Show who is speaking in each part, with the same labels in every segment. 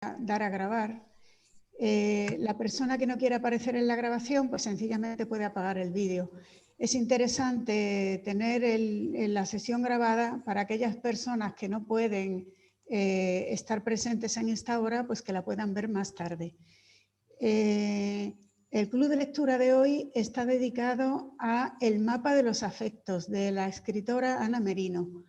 Speaker 1: dar a grabar. La persona que no quiere aparecer en la grabación, pues sencillamente puede apagar el vídeo. Es interesante tener la sesión grabada para aquellas personas que no pueden estar presentes en esta hora, pues que la puedan ver más tarde. El club de lectura de hoy está dedicado a El mapa de los afectos, de la escritora Ana Merino.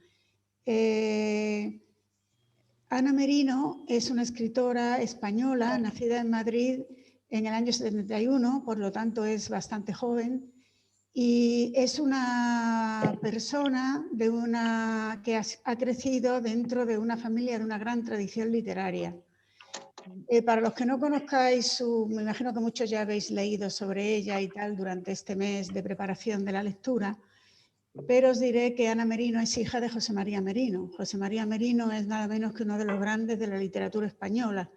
Speaker 1: Ana Merino es una escritora española, nacida en Madrid en el año 71, por lo tanto es bastante joven, y es una persona que ha crecido dentro de una familia de una gran tradición literaria. Para los que no conozcáis, me imagino que muchos ya habéis leído sobre ella y tal durante este mes de preparación de la lectura, pero os diré que Ana Merino es hija de José María Merino. José María Merino es nada menos que uno de los grandes de la literatura española.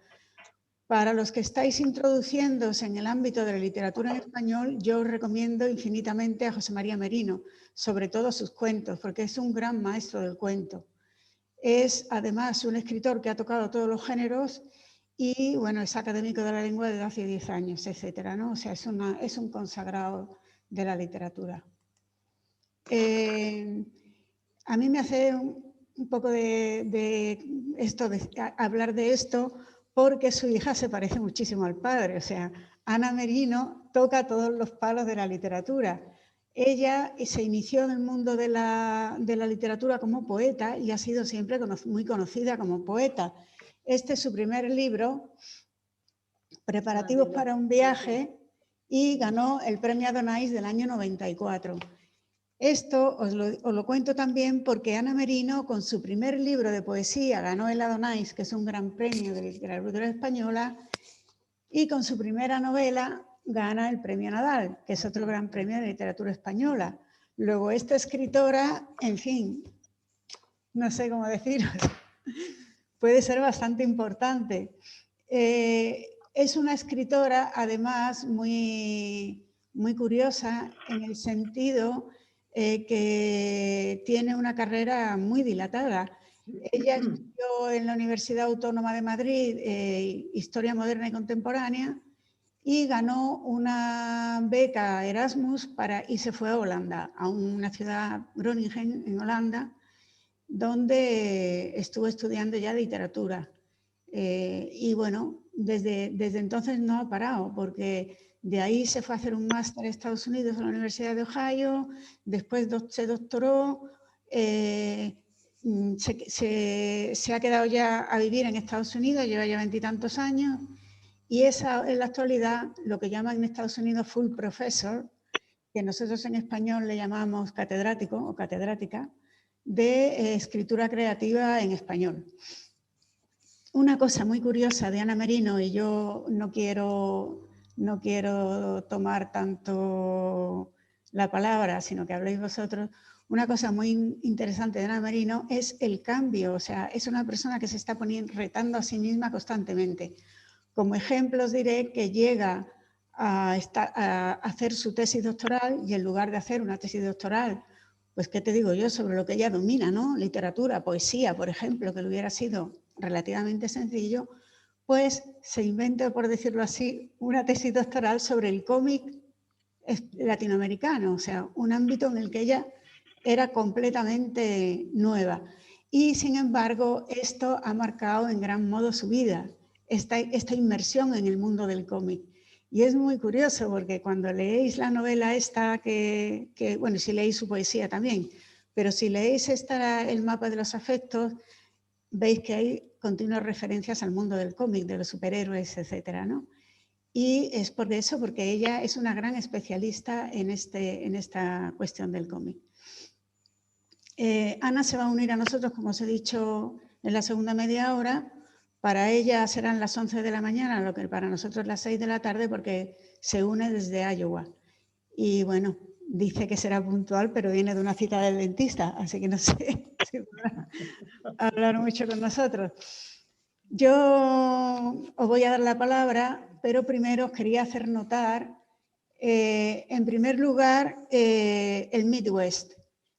Speaker 1: Para los que estáis introduciéndose en el ámbito de la literatura en español, yo os recomiendo infinitamente a José María Merino, sobre todo sus cuentos, porque es un gran maestro del cuento. Es además un escritor que ha tocado todos los géneros y bueno, es académico de la lengua desde hace 10 años, etcétera, ¿no? O sea, es un consagrado de la literatura. A mí me hace un poco de hablar de esto porque su hija se parece muchísimo al padre. O sea, Ana Merino toca todos los palos de la literatura. Ella se inició en el mundo de la literatura como poeta y ha sido siempre muy conocida como poeta. Este es su primer libro, Preparativos para un viaje, y ganó el premio Adonais del año 94. Esto os lo cuento también porque Ana Merino, con su primer libro de poesía, ganó el Adonais, que es un gran premio de literatura española, y con su primera novela gana el premio Nadal, que es otro gran premio de literatura española. Luego, esta escritora, en fin, no sé cómo deciros, puede ser bastante importante. Es una escritora, además, muy curiosa en el sentido que tiene una carrera muy dilatada. Ella estudió en la Universidad Autónoma de Madrid Historia Moderna y Contemporánea y ganó una beca Erasmus y se fue a Holanda, a una ciudad, Groningen, en Holanda, donde estuvo estudiando ya literatura. Y bueno, desde entonces no ha parado, porque de ahí se fue a hacer un máster en Estados Unidos en la Universidad de Ohio, después se doctoró, se ha quedado ya a vivir en Estados Unidos, lleva ya 20 y tantos años, y es en la actualidad lo que llaman en Estados Unidos full professor, que nosotros en español le llamamos catedrático o catedrática, de escritura creativa en español. Una cosa muy curiosa de Ana Merino, y yo no quiero tomar tanto la palabra, sino que habléis vosotros, una cosa muy interesante de Ana Merino es el cambio. O sea, es una persona que se está retando a sí misma constantemente. Como ejemplo os diré que llega a hacer su tesis doctoral y en lugar de hacer una tesis doctoral, pues qué te digo yo, sobre lo que ella domina, ¿no? Literatura, poesía, por ejemplo, que le hubiera sido relativamente sencillo, pues se inventa, por decirlo así, una tesis doctoral sobre el cómic latinoamericano, o sea, un ámbito en el que ella era completamente nueva. Y sin embargo, esto ha marcado en gran modo su vida, esta inmersión en el mundo del cómic. Y es muy curioso porque cuando leéis la novela esta, bueno, si leéis su poesía también, pero si leéis El mapa de los afectos, veis que hay continuas referencias al mundo del cómic, de los superhéroes, etcétera, ¿no? Y es por eso, porque ella es una gran especialista en esta cuestión del cómic. Ana se va a unir a nosotros, como os he dicho, en la segunda media hora. Para ella serán las 11 de la mañana, lo que para nosotros las 6 de la tarde, porque se une desde Iowa. Y bueno, dice que será puntual, pero viene de una cita del dentista, así que no sé si podrá hablar mucho con nosotros. Yo os voy a dar la palabra, pero primero os quería hacer notar, en primer lugar, el Midwest.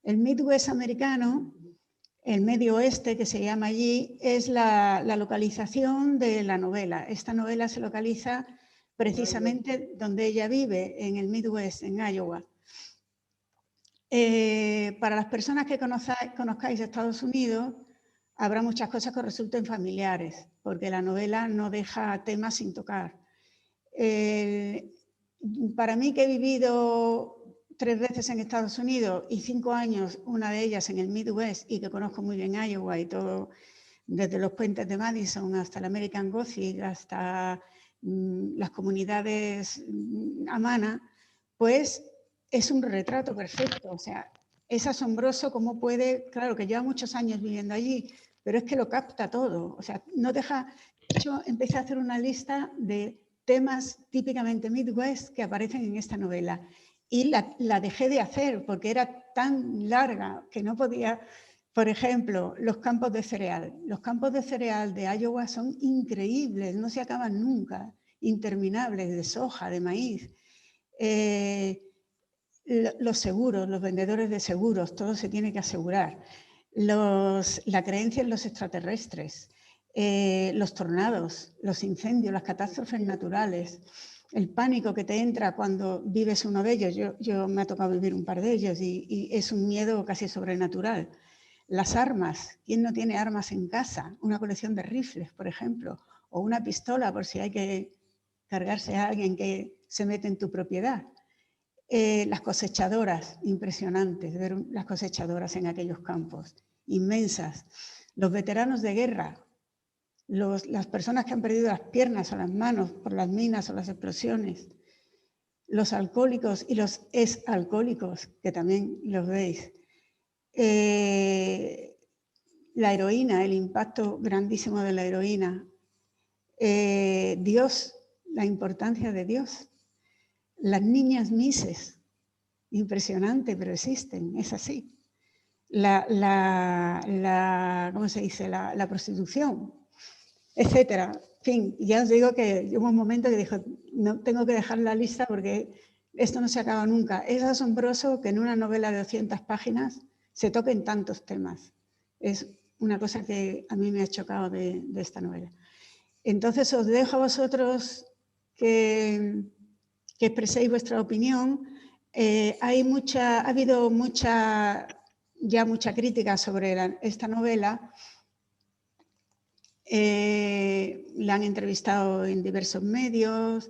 Speaker 1: El Midwest americano El Medio Oeste, que se llama allí, es la localización de la novela. Esta novela se localiza precisamente donde ella vive, en el Midwest, en Iowa. Para las personas que conozcáis Estados Unidos, habrá muchas cosas que os resulten familiares, porque la novela no deja temas sin tocar. Para mí, que he vivido 3 veces en Estados Unidos y 5 años, una de ellas en el Midwest, y que conozco muy bien Iowa y todo, desde los puentes de Madison hasta el American Gothic, hasta las comunidades Amana, pues es un retrato perfecto. O sea, es asombroso cómo puede, claro que lleva muchos años viviendo allí, pero es que lo capta todo. O sea, no deja. Yo empecé a hacer una lista de temas típicamente Midwest que aparecen en esta novela y la dejé de hacer porque era tan larga que no podía. Por ejemplo, los campos de cereal. Los campos de cereal de Iowa son increíbles, no se acaban nunca, interminables, de soja, de maíz. Los seguros, los vendedores de seguros, todo se tiene que asegurar. La creencia en los extraterrestres, los tornados, los incendios, las catástrofes naturales, el pánico que te entra cuando vives uno de ellos. Yo me ha tocado vivir un par de ellos y es un miedo casi sobrenatural. Las armas, ¿quién no tiene armas en casa? Una colección de rifles, por ejemplo, o una pistola por si hay que cargarse a alguien que se mete en tu propiedad. Las cosechadoras, impresionantes ver las cosechadoras en aquellos campos, inmensas. Los veteranos de guerra, las personas que han perdido las piernas o las manos por las minas o las explosiones, los alcohólicos y los exalcohólicos, que también los veis. La heroína, el impacto grandísimo de la heroína. Dios, la importancia de Dios. Las niñas mises, impresionante, pero existen, es así. ¿Cómo se dice? La prostitución, etcétera. En fin, ya os digo que hubo un momento que dijo, no, tengo que dejar la lista porque esto no se acaba nunca. Es asombroso que en una novela de 200 páginas se toquen tantos temas. Es una cosa que a mí me ha chocado de esta novela. Entonces os dejo a vosotros que expreséis vuestra opinión. Ha habido mucha crítica sobre esta novela. La han entrevistado en diversos medios.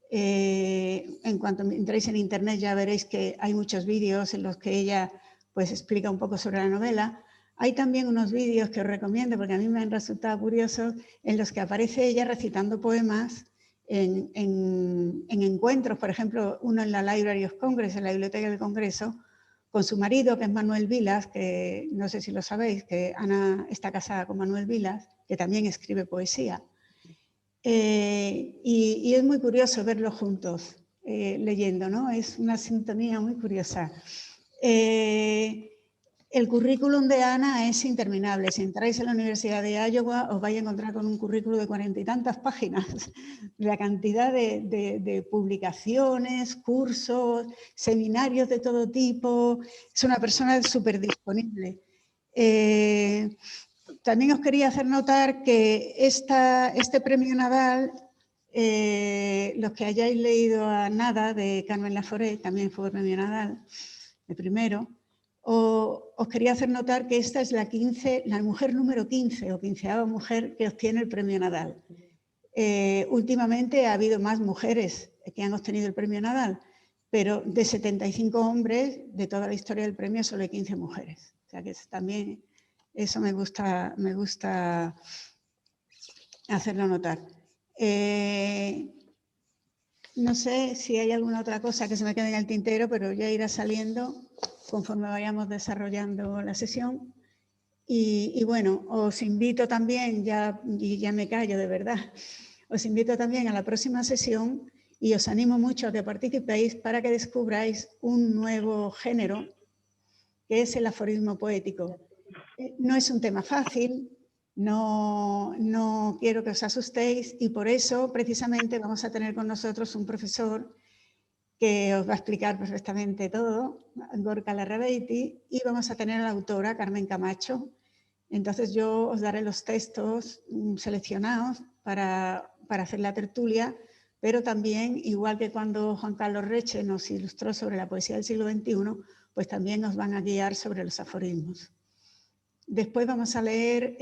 Speaker 1: En cuanto entréis en internet ya veréis que hay muchos vídeos en los que ella pues explica un poco sobre la novela. Hay también unos vídeos que os recomiendo porque a mí me han resultado curiosos, en los que aparece ella recitando poemas en encuentros, por ejemplo, uno en la Library of Congress, en la Biblioteca del Congreso, con su marido, que es Manuel Vilas, que no sé si lo sabéis, que Ana está casada con Manuel Vilas, que también escribe poesía. Y es muy curioso verlos juntos, leyendo, ¿no? Es una sintonía muy curiosa. El currículum de Ana es interminable. Si entráis en la Universidad de Iowa, os vais a encontrar con un currículum de 40 y tantas páginas. La cantidad de publicaciones, cursos, seminarios de todo tipo. Es una persona súper disponible. También os quería hacer notar que este premio Nadal, los que hayáis leído a Nada, de Carmen Laforet, también fue premio Nadal, el primero, os quería hacer notar que esta es la mujer número 15 o 15ª mujer que obtiene el premio Nadal. Últimamente ha habido más mujeres que han obtenido el premio Nadal, pero de 75 hombres, de toda la historia del premio, solo hay 15 mujeres. O sea que también eso me gusta hacerlo notar. No sé si hay alguna otra cosa que se me quede en el tintero, pero ya irá saliendo conforme vayamos desarrollando la sesión. Y bueno, os invito también, y ya me callo de verdad, os invito también a la próxima sesión y os animo mucho a que participéis para que descubráis un nuevo género, que es el aforismo poético. No es un tema fácil, no quiero que os asustéis y por eso precisamente vamos a tener con nosotros un profesor que os va a explicar perfectamente todo, Gorka Larrabeiti, y vamos a tener a la autora Carmen Camacho, Entonces yo os daré los textos seleccionados para hacer la tertulia, pero también, igual que cuando Juan Carlos Reche nos ilustró sobre la poesía del siglo XXI, pues también nos van a guiar sobre los aforismos. Después vamos a leer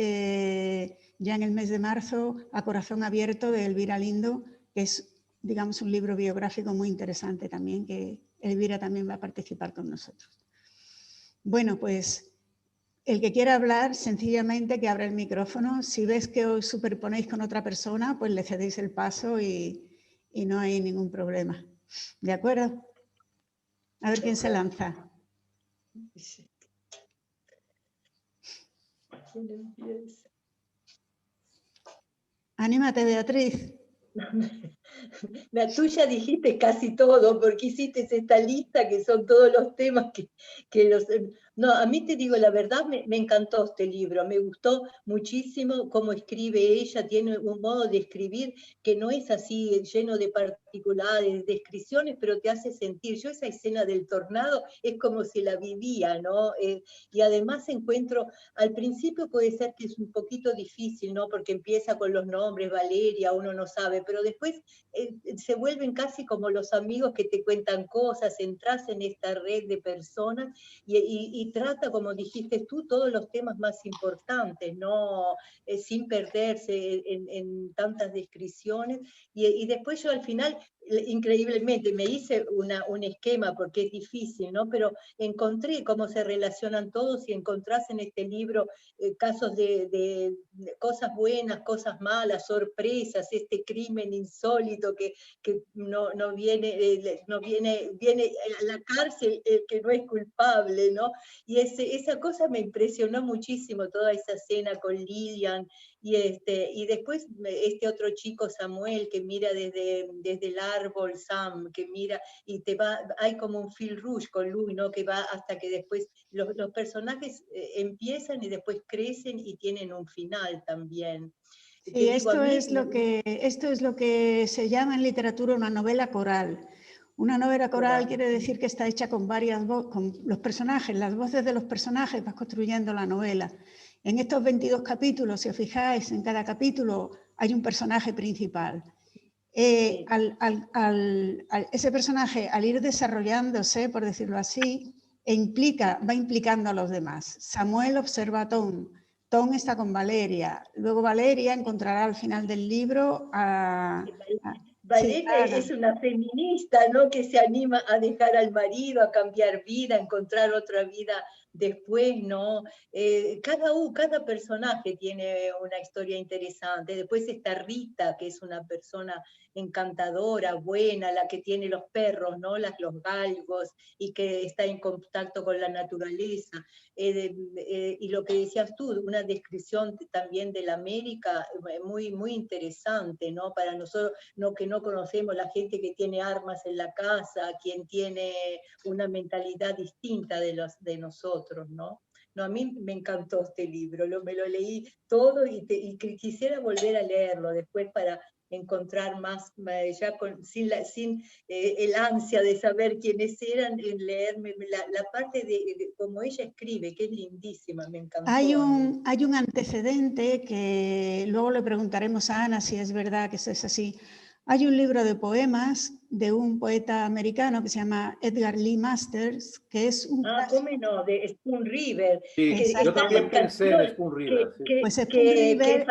Speaker 1: ya en el mes de marzo A Corazón Abierto de Elvira Lindo, que es, digamos, un libro biográfico muy interesante también, que Elvira también va a participar con nosotros. Bueno, pues el que quiera hablar, sencillamente que abra el micrófono. Si ves que os superponéis con otra persona, pues le cedéis el paso y no hay ningún problema. ¿De acuerdo? A ver quién se lanza. Anímate, Beatriz.
Speaker 2: La tuya dijiste casi todo, porque hiciste esta lista que son todos los temas que los... No, a mí te digo la verdad, me encantó este libro, me gustó muchísimo cómo escribe ella, tiene un modo de escribir que no es así lleno de particulares, descripciones, pero te hace sentir. Yo esa escena del tornado es como si la vivía, ¿no? Y además encuentro, al principio puede ser que es un poquito difícil, ¿no? Porque empieza con los nombres, Valeria, uno no sabe, pero después se vuelven casi como los amigos que te cuentan cosas, entras en esta red de personas y trata, como dijiste tú, todos los temas más importantes, ¿no? Sin perderse en tantas descripciones, y después yo al final, increíblemente, me hice un esquema porque es difícil, ¿no? Pero encontré cómo se relacionan todos y encontrás en este libro casos de cosas buenas, cosas malas, sorpresas, este crimen insólito que no viene, viene a la cárcel el que no es culpable, ¿no? Y esa cosa me impresionó muchísimo, toda esa escena con Lilian, y después este otro chico, Samuel, que mira desde el árbol, Sam, que mira, y hay como un fil rouge con Louis, ¿no? Que va hasta que después los personajes empiezan y después crecen y tienen un final también.
Speaker 1: Sí, esto es lo que se llama en literatura una novela coral. Una novela coral quiere decir que está hecha con varias voces, con los personajes, las voces de los personajes, vas construyendo la novela. En estos 22 capítulos, si os fijáis, en cada capítulo hay un personaje principal. Ese personaje, al ir desarrollándose, por decirlo así, va implicando a los demás. Samuel observa a Tom. Tom está con Valeria. Luego Valeria encontrará al final del libro a...
Speaker 2: Valeria es una feminista, ¿no? Que se anima a dejar al marido, a cambiar vida, a encontrar otra vida después, ¿no? Cada personaje tiene una historia interesante. Después está Rita, que es una persona encantadora, buena, la que tiene los perros, ¿no? Los galgos, y que está en contacto con la naturaleza. Y lo que decías tú, una descripción también de la América muy, muy interesante, ¿no? Para nosotros, que no conocemos, la gente que tiene armas en la casa, quien tiene una mentalidad distinta de nosotros, ¿no? No, a mí me encantó este libro, me lo leí todo y quisiera volver a leerlo después para encontrar más, ya sin el ansia de saber quiénes eran, en leerme la parte de cómo ella escribe, que es lindísima, me encantó.
Speaker 1: Hay un antecedente que luego le preguntaremos a Ana si es verdad que eso es así. Hay un libro de poemas de un poeta americano que se llama Edgar Lee Masters, que es un...
Speaker 2: ¿Cómo no? De Spoon River.
Speaker 3: Sí, yo también pensé en Spoon River.
Speaker 1: Pues Spoon River...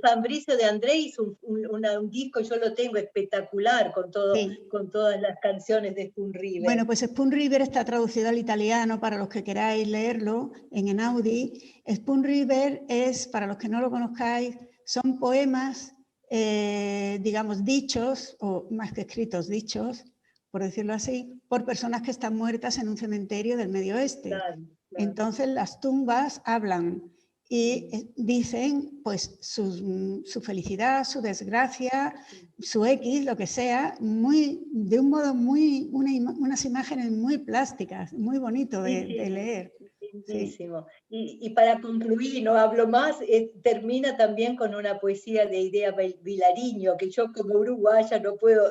Speaker 2: Fabricio de André hizo un disco, yo lo tengo espectacular, con todas las canciones de Spoon River.
Speaker 1: Bueno, pues Spoon River está traducido al italiano para los que queráis leerlo en Enaudi. Spoon River es, para los que no lo conozcáis, son poemas, digamos, dichos, o más que escritos, dichos, por decirlo así, por personas que están muertas en un cementerio del Medio Oeste. Claro. Entonces las tumbas hablan y dicen pues su felicidad, su desgracia, su X, lo que sea, de un modo unas imágenes muy plásticas, muy bonito de leer.
Speaker 2: Lindísimo. Sí. Y para concluir, no hablo más, termina también con una poesía de Idea Vilariño, que yo como uruguaya no puedo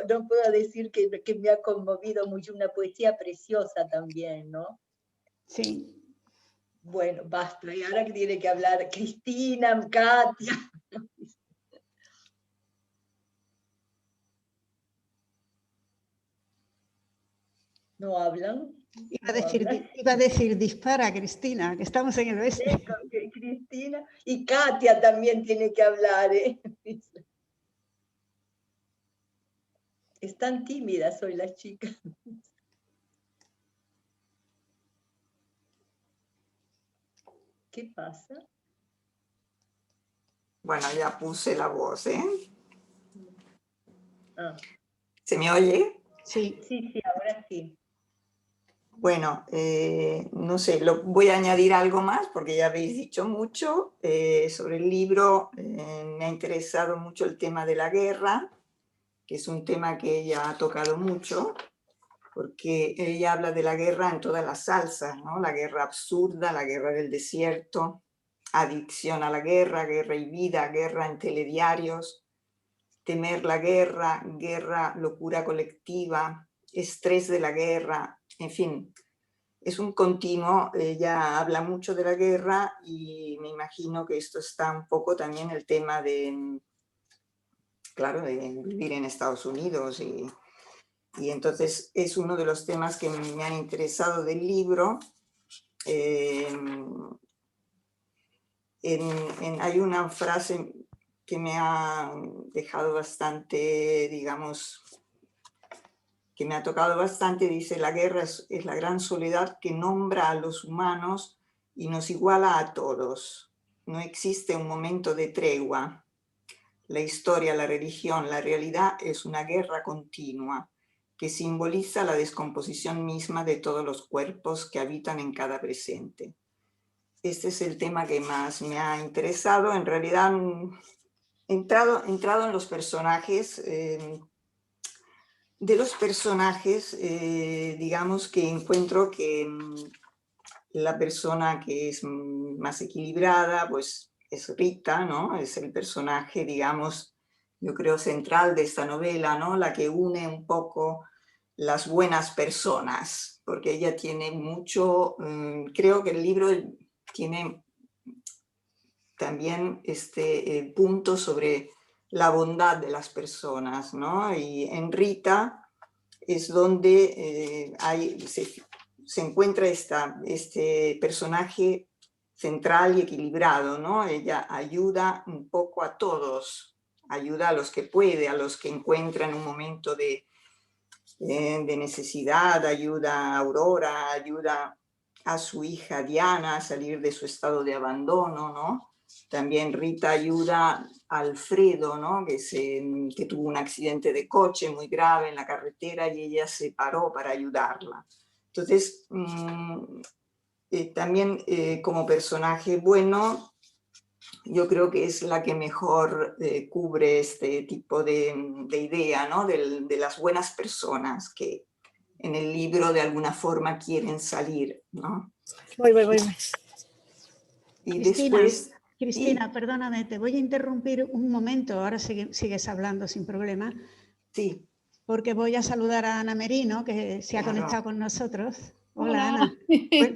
Speaker 2: decir que me ha conmovido mucho, una poesía preciosa también, ¿no?
Speaker 1: Sí.
Speaker 2: Bueno, basta. Y ahora que tiene que hablar Cristina, Katia. ¿No hablan?
Speaker 1: Iba a decir dispara, Cristina, que estamos en el oeste.
Speaker 2: Cristina y Katia también tiene que hablar, ¿eh? Están tímidas hoy las chicas. ¿Qué pasa?
Speaker 4: Bueno, ya puse la voz, ¿eh?
Speaker 2: Ah.
Speaker 4: ¿Se me oye?
Speaker 2: Sí, ahora sí.
Speaker 4: Bueno, no sé, voy a añadir algo más porque ya habéis dicho mucho sobre el libro. Me ha interesado mucho el tema de la guerra, que es un tema que ella ha tocado mucho, porque ella habla de la guerra en todas las salsas, ¿no? La guerra absurda, la guerra del desierto, adicción a la guerra, guerra y vida, guerra en telediarios, temer la guerra, guerra, locura colectiva, estrés de la guerra, en fin. Es un continuo, ella habla mucho de la guerra y me imagino que esto está un poco también el tema de, claro, de vivir en Estados Unidos y entonces es uno de los temas que me han interesado del libro. Hay una frase que me ha dejado bastante, digamos, que me ha tocado bastante, dice: la guerra es la gran soledad que nombra a los humanos y nos iguala a todos. No existe un momento de tregua. La historia, la religión, la realidad es una guerra continua que simboliza la descomposición misma de todos los cuerpos que habitan en cada presente. Este es el tema que más me ha interesado. En realidad, entrado en los personajes, digamos que encuentro que la persona que es más equilibrada, pues es Rita, ¿no? Es el personaje, digamos, yo creo central de esta novela, ¿no? La que une un poco las buenas personas, porque ella tiene mucho, creo que el libro tiene también este punto sobre la bondad de las personas, ¿no? Y en Rita es donde se encuentra este personaje central y equilibrado, ¿no? Ella ayuda un poco a todos, ayuda a los que puede, a los que encuentran un momento de necesidad, ayuda a Aurora, ayuda a su hija Diana a salir de su estado de abandono, ¿no? También Rita ayuda a Alfredo, ¿no? que tuvo un accidente de coche muy grave en la carretera y ella se paró para ayudarla. Entonces, también como personaje bueno, yo creo que es la que mejor cubre este tipo de idea, ¿no? De las buenas personas que en el libro de alguna forma quieren salir, ¿no?
Speaker 1: Voy.
Speaker 4: Y
Speaker 1: Cristina,
Speaker 4: después...
Speaker 1: Cristina,
Speaker 4: ¿sí?
Speaker 1: Perdóname, te voy a interrumpir un momento, ahora sigues hablando sin problema.
Speaker 4: Sí.
Speaker 1: Porque voy a saludar a Ana Merino, que se ha conectado con nosotros. Hola, Ana.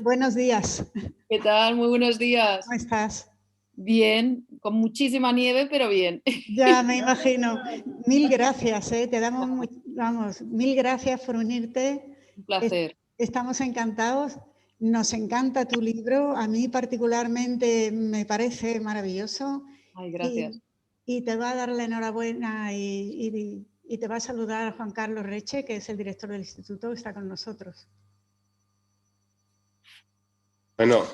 Speaker 1: Buenos días.
Speaker 5: ¿Qué tal? Muy buenos días.
Speaker 1: ¿Cómo estás?
Speaker 5: Bien, con muchísima nieve, pero bien.
Speaker 1: Ya me imagino. Mil gracias, te damos, mil gracias por unirte.
Speaker 5: Un placer.
Speaker 1: Estamos encantados. Nos encanta tu libro. A mí particularmente me parece maravilloso.
Speaker 5: Ay, gracias.
Speaker 1: Y te va a dar la enhorabuena y te va a saludar a Juan Carlos Reche, que es el director del instituto, que está con nosotros.
Speaker 3: Bueno,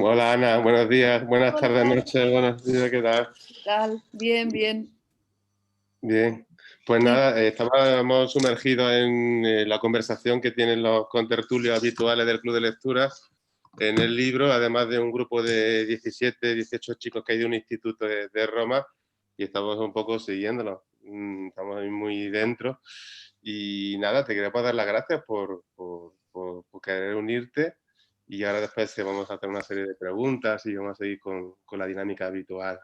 Speaker 3: hola Ana, buenos días, buenas tardes, noches, buenos días, ¿qué tal?
Speaker 5: ¿Qué tal? Bien, bien.
Speaker 3: Bien, pues nada, estábamos sumergidos en la conversación que tienen los contertulios habituales del Club de Lectura en el libro, además de un grupo de 17, 18 chicos que hay de un instituto de Roma, y estamos un poco siguiéndolo, estamos ahí muy dentro. Y nada, te quería dar las gracias por querer unirte, y ahora después vamos a hacer una serie de preguntas y vamos a seguir con la dinámica habitual.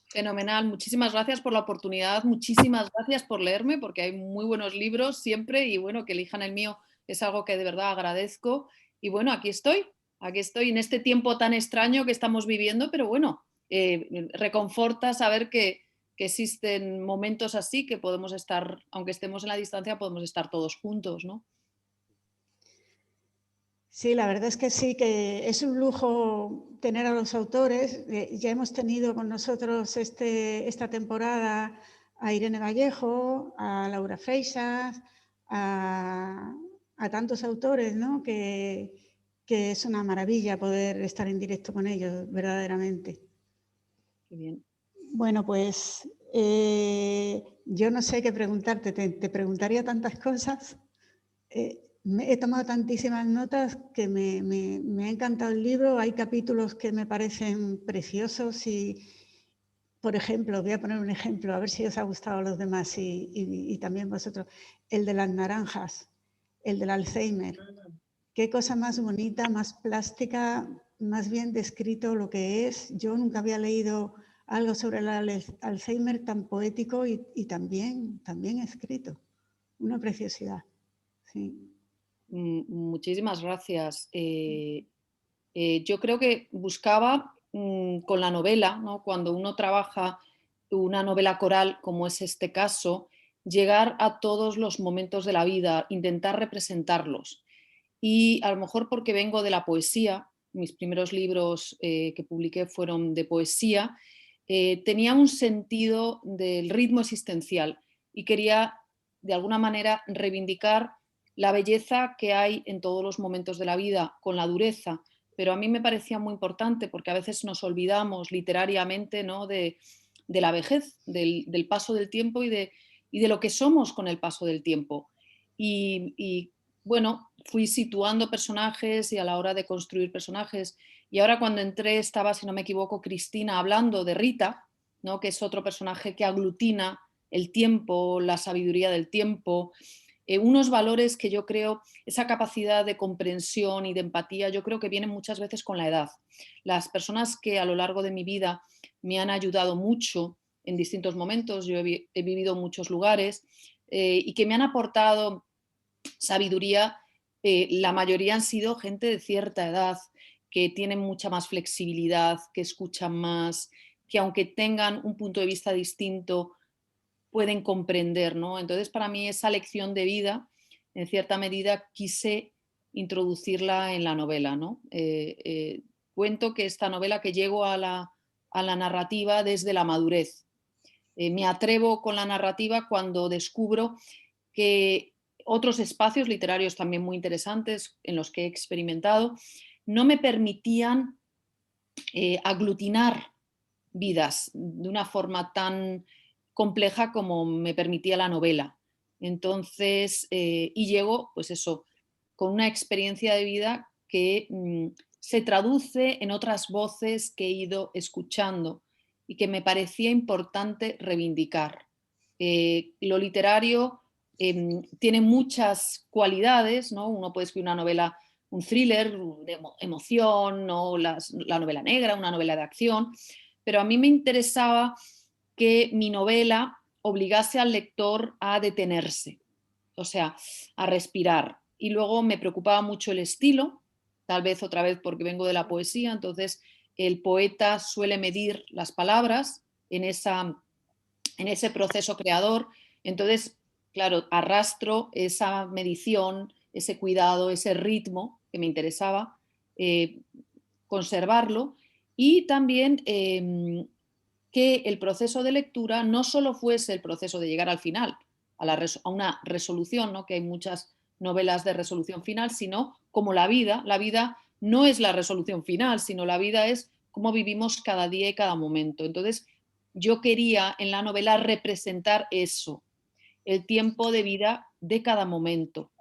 Speaker 5: Fenomenal, muchísimas gracias por la oportunidad, muchísimas gracias por leerme, porque hay muy buenos libros siempre y bueno, que elijan el mío es algo que de verdad agradezco y bueno, aquí estoy. aquí estoy en este tiempo tan extraño que estamos viviendo, pero bueno, reconforta saber que existen momentos así, que podemos estar, aunque estemos en la distancia, podemos estar todos juntos, ¿no?
Speaker 1: Sí, la verdad es que sí, que es un lujo tener a los autores. Ya hemos tenido con nosotros esta temporada a Irene Vallejo, a Laura Freixas, a tantos autores, ¿no? Que es una maravilla poder estar en directo con ellos, verdaderamente.
Speaker 5: Qué bien.
Speaker 1: Bueno, pues yo no sé qué preguntarte, te preguntaría tantas cosas. He tomado tantísimas notas que me ha encantado el libro. Hay capítulos que me parecen preciosos y, por ejemplo, voy a poner un ejemplo, a ver si os ha gustado a los demás y también vosotros. El de las naranjas, el del Alzheimer. Qué cosa más bonita, más plástica, más bien descrito lo que es. Yo nunca había leído algo sobre el Alzheimer tan poético y también escrito. Una preciosidad. Sí.
Speaker 5: Muchísimas gracias. Yo creo que buscaba con la novela, ¿no? Cuando uno trabaja una novela coral, como es este caso, llegar a todos los momentos de la vida, intentar representarlos. Y a lo mejor porque vengo de la poesía, mis primeros libros que publiqué fueron de poesía, tenía un sentido del ritmo existencial y quería de alguna manera reivindicar la belleza que hay en todos los momentos de la vida, con la dureza, pero a mí me parecía muy importante porque a veces nos olvidamos literariamente, ¿no? de la vejez, del paso del tiempo y de lo que somos con el paso del tiempo. Y bueno, fui situando personajes y a la hora de construir personajes. Y ahora cuando entré estaba, si no me equivoco, Cristina hablando de Rita, ¿no? Que es otro personaje que aglutina el tiempo, la sabiduría del tiempo, unos valores que yo creo, esa capacidad de comprensión y de empatía, yo creo que vienen muchas veces con la edad. Las personas que a lo largo de mi vida me han ayudado mucho en distintos momentos, yo he vivido en muchos lugares y que me han aportado sabiduría, la mayoría han sido gente de cierta edad, que tienen mucha más flexibilidad, que escuchan más, que aunque tengan un punto de vista distinto, pueden comprender, ¿no? Entonces, para mí esa lección de vida, en cierta medida, quise introducirla en la novela, ¿no? Cuento que esta novela que llego a la narrativa desde la madurez. Me atrevo con la narrativa cuando descubro que otros espacios literarios también muy interesantes en los que he experimentado no me permitían aglutinar vidas de una forma tan compleja como me permitía la novela. Entonces, y llego, pues eso, con una experiencia de vida que se traduce en otras voces que he ido escuchando y que me parecía importante reivindicar. Lo literario tiene muchas cualidades, ¿no? Uno puede escribir una novela, un thriller de emoción, ¿no? La novela negra, una novela de acción, pero a mí me interesaba que mi novela obligase al lector a detenerse, o sea, a respirar. Y luego me preocupaba mucho el estilo, tal vez otra vez porque vengo de la poesía, entonces el poeta suele medir las palabras en ese proceso creador, entonces, claro, arrastro esa medición, ese cuidado, ese ritmo que me interesaba conservarlo y también que el proceso de lectura no solo fuese el proceso de llegar al final, a una resolución, ¿no? Que hay muchas novelas de resolución final, sino como la vida no es la resolución final, sino la vida es cómo vivimos cada día y cada momento. Entonces, yo quería en la novela representar eso, el tiempo de vida de cada momento.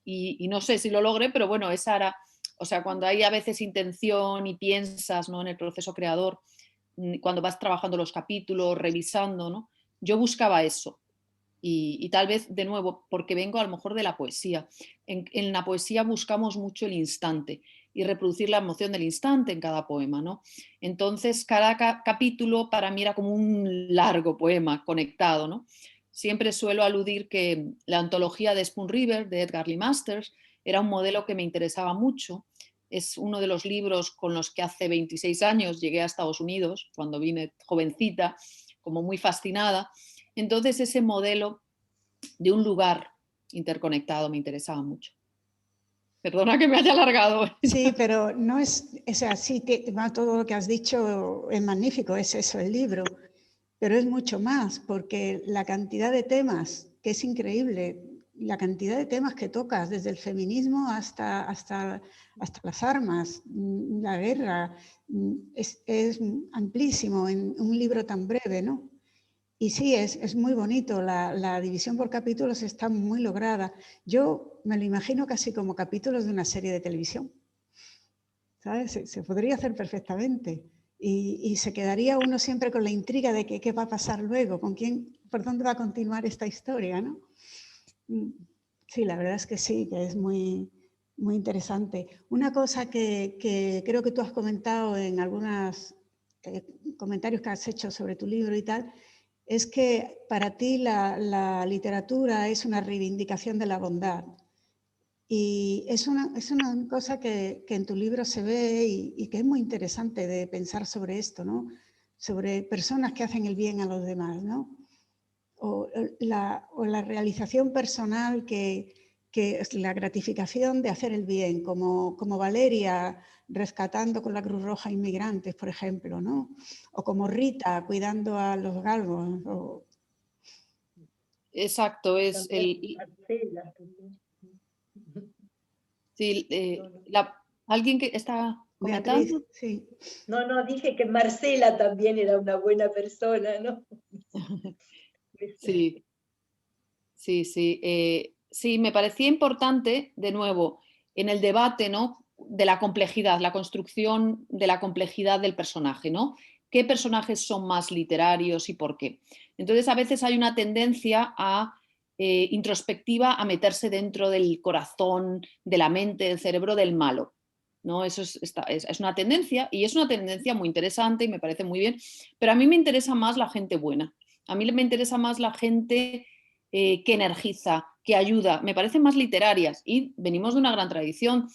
Speaker 5: Y no sé si lo logré, pero bueno, esa era, o sea, cuando hay a veces intención y piensas, ¿no? En el proceso creador, cuando vas trabajando los capítulos, revisando, ¿no? Yo buscaba eso. Y tal vez, de nuevo, porque vengo a lo mejor de la poesía. En la poesía buscamos mucho el instante y reproducir la emoción del instante en cada poema, ¿no? Entonces, cada capítulo para mí era como un largo poema conectado, ¿no? Siempre suelo aludir que la antología de Spoon River, de Edgar Lee Masters, era un modelo que me interesaba mucho Es uno de los libros con los que hace 26 años llegué a Estados Unidos, cuando vine jovencita, como muy fascinada. Entonces ese modelo de un lugar interconectado me interesaba mucho. Perdona que me haya alargado.
Speaker 1: Sí, pero no es, o sea, sí, todo lo que has dicho es magnífico, es eso el libro, pero es mucho más, porque la cantidad de temas, que es increíble, la cantidad de temas que tocas, desde el feminismo hasta las armas, la guerra, es amplísimo en un libro tan breve, ¿no? Y sí, es muy bonito, la división por capítulos está muy lograda. Yo me lo imagino casi como capítulos de una serie de televisión, ¿sabes? Se podría hacer perfectamente. Y se quedaría uno siempre con la intriga de qué va a pasar luego, por dónde va a continuar esta historia, ¿no? Sí, la verdad es que sí, que es muy, muy interesante. Una cosa que creo que tú has comentado en algunos comentarios que has hecho sobre tu libro y tal, es que para ti la literatura es una reivindicación de la bondad. Y es una cosa que en tu libro se ve y que es muy interesante de pensar sobre esto, ¿no? Sobre personas que hacen el bien a los demás, ¿no? O la realización personal que es la gratificación de hacer el bien, como Valeria rescatando con la Cruz Roja inmigrantes, por ejemplo, ¿no? O como Rita cuidando a los galgos.
Speaker 5: Exacto, es
Speaker 2: Marcela también.
Speaker 5: sí, alguien que está
Speaker 1: Beatriz,
Speaker 5: comentando.
Speaker 1: sí.
Speaker 2: No, dije que Marcela también era una buena persona, ¿no?
Speaker 5: Sí, sí, sí. Sí, me parecía importante, de nuevo, en el debate, ¿no?, de la complejidad, la construcción de la complejidad del personaje, ¿no? ¿Qué personajes son más literarios y por qué? Entonces, a veces hay una tendencia introspectiva a meterse dentro del corazón, de la mente, del cerebro del malo, ¿no? Eso es una tendencia, y es una tendencia muy interesante y me parece muy bien, pero a mí me interesa más la gente buena. A mí me interesa más la gente que energiza, que ayuda, me parecen más literarias, y venimos de una gran tradición.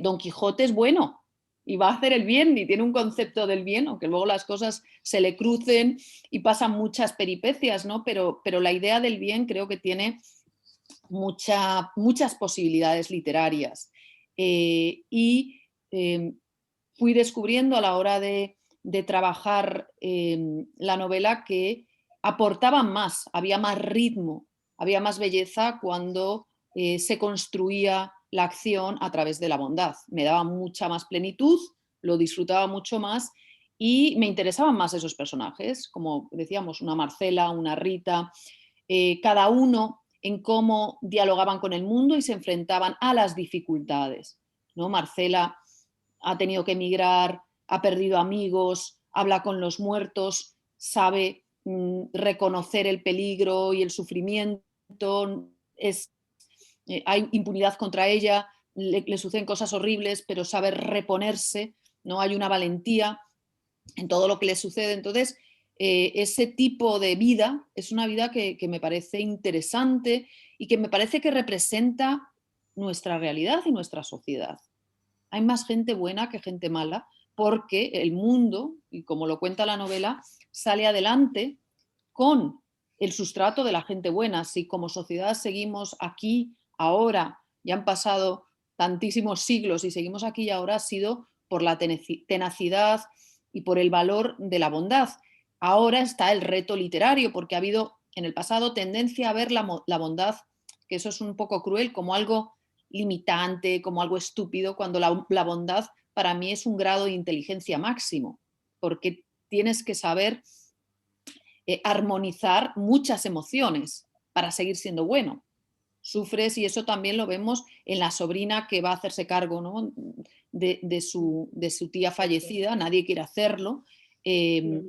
Speaker 5: Don Quijote es bueno y va a hacer el bien y tiene un concepto del bien, aunque luego las cosas se le crucen y pasan muchas peripecias, ¿no? Pero la idea del bien creo que tiene muchas posibilidades literarias. Y fui descubriendo a la hora de trabajar la novela que aportaban más, había más ritmo, había más belleza cuando se construía la acción a través de la bondad. Me daba mucha más plenitud, lo disfrutaba mucho más y me interesaban más esos personajes, como decíamos, una Marcela, una Rita, cada uno en cómo dialogaban con el mundo y se enfrentaban a las dificultades, ¿no? Marcela ha tenido que emigrar, ha perdido amigos, habla con los muertos, sabe reconocer el peligro y el sufrimiento, hay impunidad contra ella, le suceden cosas horribles, pero sabe reponerse, ¿no? Hay una valentía en todo lo que le sucede. Entonces, ese tipo de vida es una vida que me parece interesante y que me parece que representa nuestra realidad y nuestra sociedad. Hay más gente buena que gente mala, porque el mundo, y como lo cuenta la novela, sale adelante con el sustrato de la gente buena. Si como sociedad seguimos aquí, ahora, ya han pasado tantísimos siglos y seguimos aquí y ahora, ha sido por la tenacidad y por el valor de la bondad. Ahora está el reto literario, porque ha habido en el pasado tendencia a ver la bondad, que eso es un poco cruel, como algo limitante, como algo estúpido, cuando la bondad para mí es un grado de inteligencia máximo, porque tienes que saber armonizar muchas emociones para seguir siendo bueno. Sufres, y eso también lo vemos en la sobrina que va a hacerse cargo, ¿no?, de su tía fallecida, nadie quiere hacerlo.
Speaker 2: Irene.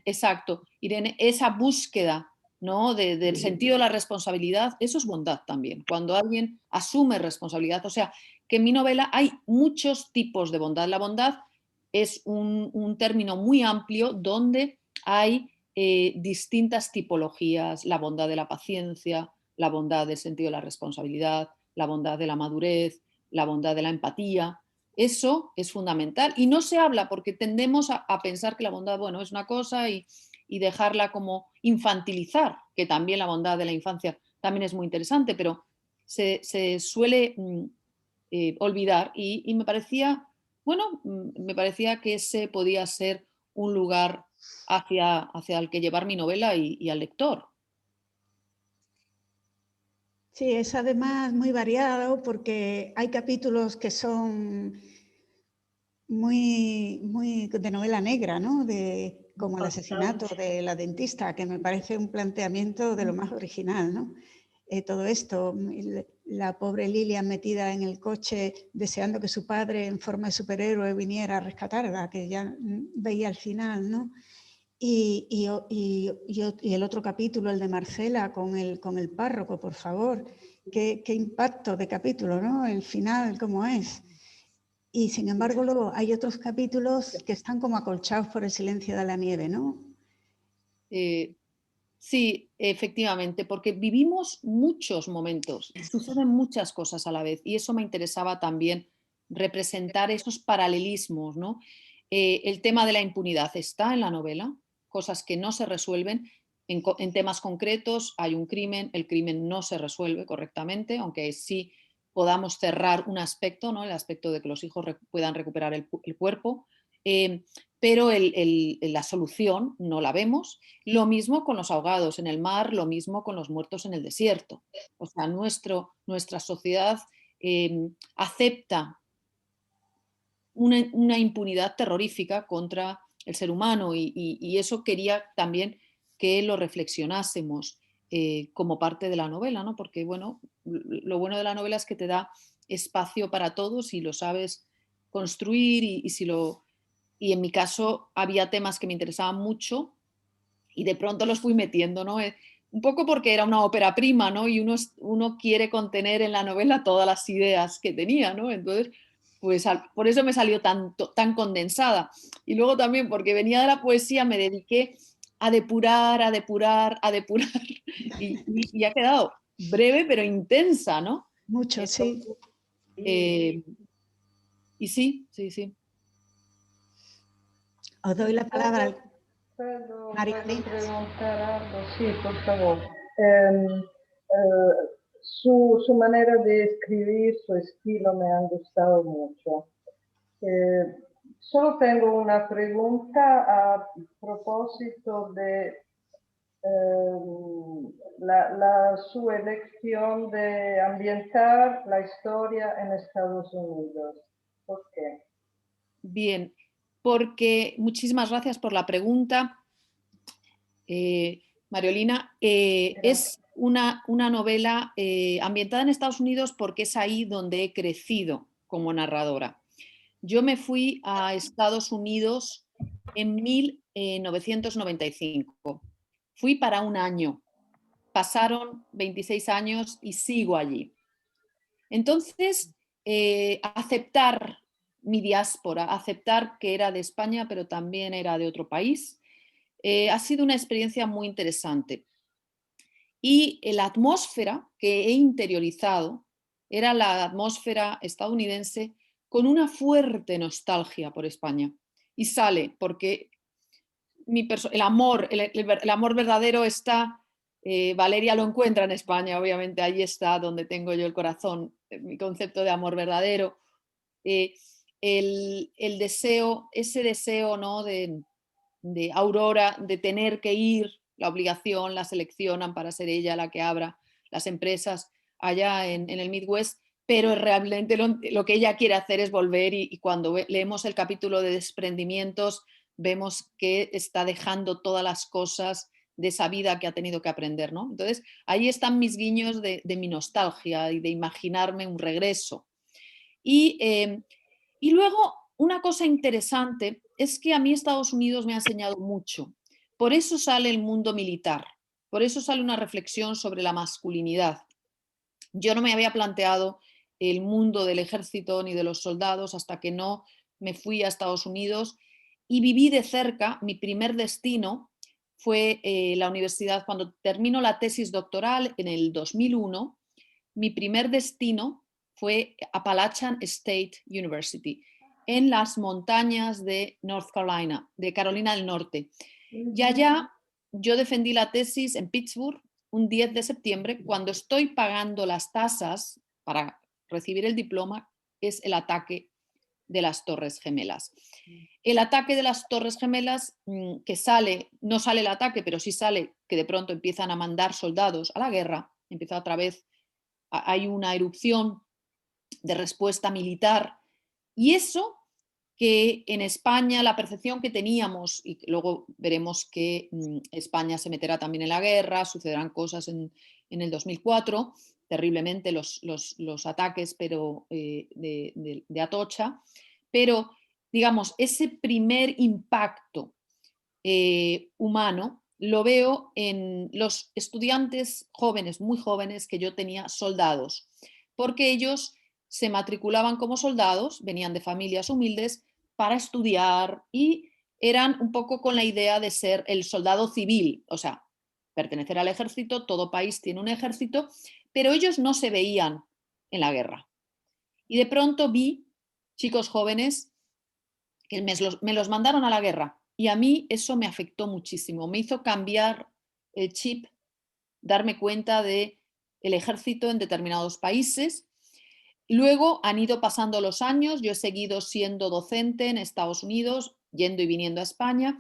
Speaker 5: Exacto, Irene, esa búsqueda, ¿no?, del sentido de la responsabilidad, eso es bondad también, cuando alguien asume responsabilidad. O sea, que en mi novela hay muchos tipos de bondad. La bondad es un término muy amplio donde hay distintas tipologías: la bondad de la paciencia, la bondad del sentido de la responsabilidad, la bondad de la madurez, la bondad de la empatía. Eso es fundamental y no se habla porque tendemos a pensar que la bondad, bueno, es una cosa y dejarla como infantilizar, que también la bondad de la infancia también es muy interesante, pero se suele olvidar y me parecía, bueno, me parecía que ese podía ser un lugar hacia el que llevar mi novela y al lector.
Speaker 1: Sí, es además muy variado porque hay capítulos que son muy de novela negra, ¿no? Como el asesinato de la dentista, que me parece un planteamiento de lo más original, ¿no? Todo esto, la pobre Lilia metida en el coche deseando que su padre en forma de superhéroe viniera a rescatarla, que ya veía al final, ¿no? Y el otro capítulo, el de Marcela con el párroco, por favor, qué impacto de capítulo, ¿no? El final, ¿cómo es? Y sin embargo, luego hay otros capítulos que están como acolchados por el silencio de la nieve, ¿no?
Speaker 5: Sí, efectivamente, porque vivimos muchos momentos, suceden muchas cosas a la vez y eso me interesaba también representar esos paralelismos, ¿no? El tema de la impunidad está en la novela, cosas que no se resuelven. En temas concretos hay un crimen, el crimen no se resuelve correctamente, aunque sí podamos cerrar un aspecto, ¿no? El aspecto de que los hijos puedan recuperar el cuerpo, pero la solución no la vemos. Lo mismo con los ahogados en el mar, lo mismo con los muertos en el desierto. O sea, nuestra sociedad acepta una impunidad terrorífica contra el ser humano y eso quería también que lo reflexionásemos como parte de la novela, ¿no? Porque, bueno, lo bueno de la novela es que te da espacio para todos y lo sabes construir y en mi caso había temas que me interesaban mucho y de pronto los fui metiendo, ¿no? Un poco porque era una ópera prima, ¿no? Y uno quiere contener en la novela todas las ideas que tenía, ¿no? Entonces, pues por eso me salió tan condensada. Y luego también porque venía de la poesía me dediqué a depurar, a depurar, a depurar y ha quedado breve pero intensa, ¿no?
Speaker 1: Mucho, sí.
Speaker 5: Y sí, sí, sí.
Speaker 1: Os doy la palabra.
Speaker 6: ¿Puedo
Speaker 1: Marilyn.
Speaker 6: preguntar algo? Sí, por favor. Su manera de escribir, su estilo me han gustado mucho. Solo tengo una pregunta a propósito de su elección de ambientar la historia en Estados Unidos. ¿Por qué?
Speaker 5: Bien, porque muchísimas gracias por la pregunta, Mariolina. Es una novela ambientada en Estados Unidos porque es ahí donde he crecido como narradora. Yo me fui a Estados Unidos en 1995. Fui para un año. Pasaron 26 años y sigo allí. Entonces, aceptar mi diáspora, aceptar que era de España, pero también era de otro país, ha sido una experiencia muy interesante. Y la atmósfera que he interiorizado era la atmósfera estadounidense con una fuerte nostalgia por España. Y sale porque el amor verdadero está, Valeria lo encuentra en España, obviamente, ahí está donde tengo yo el corazón, mi concepto de amor verdadero. El deseo, ese deseo, ¿no? de Aurora, de tener que ir, la obligación, la seleccionan para ser ella la que abra las empresas allá en el Midwest, pero realmente lo que ella quiere hacer es volver y cuando leemos el capítulo de desprendimientos, vemos que está dejando todas las cosas de esa vida que ha tenido que aprender, ¿no? Entonces, ahí están mis guiños de mi nostalgia y de imaginarme un regreso. Y luego, una cosa interesante es que a mí Estados Unidos me ha enseñado mucho. Por eso sale el mundo militar, por eso sale una reflexión sobre la masculinidad. Yo no me había planteado el mundo del ejército ni de los soldados hasta que no me fui a Estados Unidos y viví de cerca. Mi primer destino fue la universidad. Cuando termino la tesis doctoral en el 2001, mi primer destino fue Appalachian State University, en las montañas de North Carolina, de Carolina del Norte. Y allá yo defendí la tesis en Pittsburgh un 10 de septiembre, cuando estoy pagando las tasas para recibir el diploma, es el ataque de las Torres Gemelas. El ataque de las Torres Gemelas, que sale, no sale el ataque, pero sí sale que de pronto empiezan a mandar soldados a la guerra, empieza otra vez, hay una erupción de respuesta militar, y eso que en España la percepción que teníamos, y luego veremos que España se meterá también en la guerra, sucederán cosas en el 2004, terriblemente los ataques pero, de Atocha, pero digamos, ese primer impacto humano lo veo en los estudiantes jóvenes, muy jóvenes, que yo tenía, soldados, porque ellos se matriculaban como soldados, venían de familias humildes para estudiar y eran un poco con la idea de ser el soldado civil, o sea, pertenecer al ejército, todo país tiene un ejército, pero ellos no se veían en la guerra. Y de pronto vi chicos jóvenes que me los mandaron a la guerra, y a mí eso me afectó muchísimo, me hizo cambiar el chip, darme cuenta de el ejército en determinados países. Luego han ido pasando los años, yo he seguido siendo docente en Estados Unidos, yendo y viniendo a España,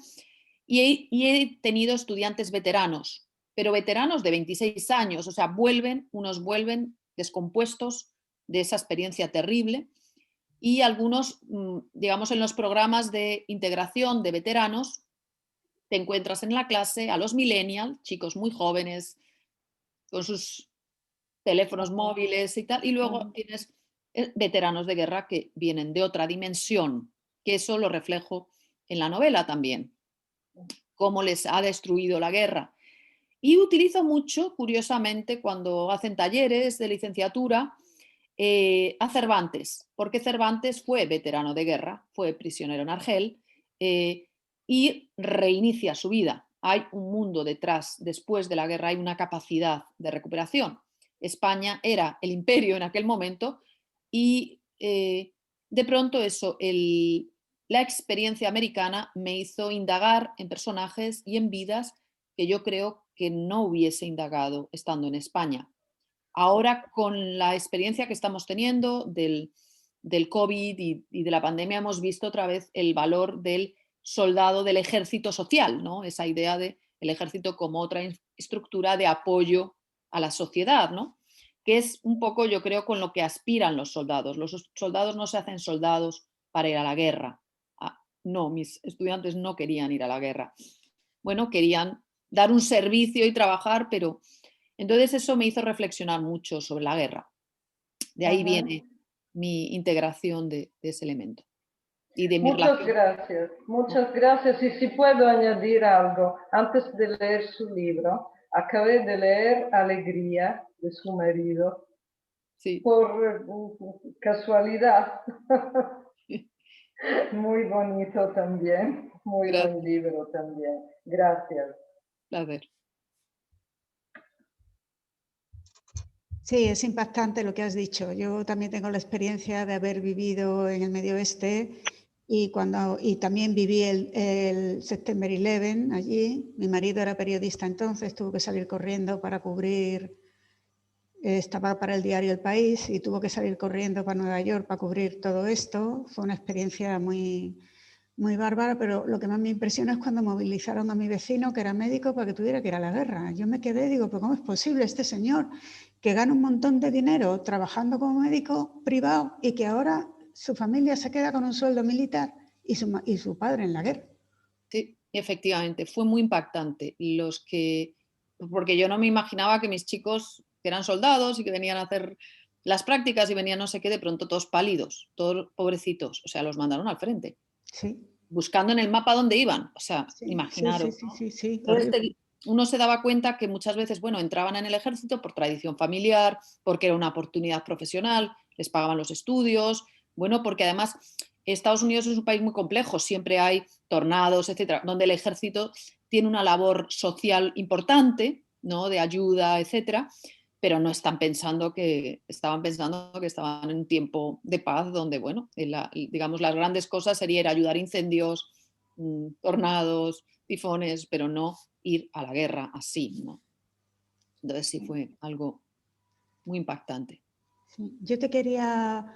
Speaker 5: y he tenido estudiantes veteranos, pero veteranos de 26 años, o sea, unos vuelven descompuestos de esa experiencia terrible, y algunos, digamos, en los programas de integración de veteranos, te encuentras en la clase a los millennials, chicos muy jóvenes, con sus teléfonos móviles y tal, y luego tienes veteranos de guerra que vienen de otra dimensión, que eso lo reflejo en la novela también, cómo les ha destruido la guerra. Y utilizo mucho, curiosamente, cuando hacen talleres de licenciatura, a Cervantes, porque Cervantes fue veterano de guerra, fue prisionero en Argel, y reinicia su vida. Hay un mundo detrás, después de la guerra hay una capacidad de recuperación. España era el imperio en aquel momento y de pronto eso, la experiencia americana me hizo indagar en personajes y en vidas que yo creo que no hubiese indagado estando en España. Ahora, con la experiencia que estamos teniendo del COVID y de la pandemia, hemos visto otra vez el valor del soldado del ejército social, ¿no? Esa idea del ejército como otra estructura de apoyo a la sociedad, ¿no? Que es un poco, yo creo, con lo que aspiran los soldados. Los soldados no se hacen soldados para ir a la guerra. No, mis estudiantes no querían ir a la guerra. Bueno, querían dar un servicio y trabajar, pero entonces eso me hizo reflexionar mucho sobre la guerra. De ahí viene mi integración de ese elemento. Y de
Speaker 6: muchas gracias. Y si puedo añadir algo, antes de leer su libro, acabé de leer Alegría de su marido,
Speaker 5: sí.
Speaker 6: Por casualidad. Muy bonito también, muy buen libro también. Gracias.
Speaker 5: Placer.
Speaker 1: Sí, es impactante lo que has dicho. Yo también tengo la experiencia de haber vivido en el Medio Oeste y también viví el September 11 allí. Mi marido era periodista entonces, tuvo que salir corriendo para cubrir, estaba para el diario El País y tuvo que salir corriendo para Nueva York para cubrir todo esto. Fue una experiencia muy, muy bárbara, pero lo que más me impresiona es cuando movilizaron a mi vecino, que era médico, para que tuviera que ir a la guerra. Yo me quedé, digo, ¿pero cómo es posible este señor que gana un montón de dinero trabajando como médico privado y que ahora su familia se queda con un sueldo militar y su padre en la guerra?
Speaker 5: Sí, efectivamente, fue muy impactante. Porque yo no me imaginaba que mis chicos, que eran soldados y que venían a hacer las prácticas y venían no sé qué, de pronto todos pálidos, todos pobrecitos, o sea, los mandaron al frente.
Speaker 1: Sí.
Speaker 5: Buscando en el mapa dónde iban, o sea,
Speaker 1: sí,
Speaker 5: imaginaros.
Speaker 1: Sí,
Speaker 5: Entonces, uno se daba cuenta que muchas veces, bueno, entraban en el ejército por tradición familiar, porque era una oportunidad profesional, les pagaban los estudios, bueno, porque además Estados Unidos es un país muy complejo, siempre hay tornados, etcétera, donde el ejército tiene una labor social importante, ¿no? De ayuda, etcétera, pero no estaban pensando que estaban en un tiempo de paz donde, bueno, digamos, las grandes cosas serían ayudar a incendios, tornados, tifones, pero no ir a la guerra así, ¿no? Entonces sí fue algo muy impactante.
Speaker 1: Sí. Yo te quería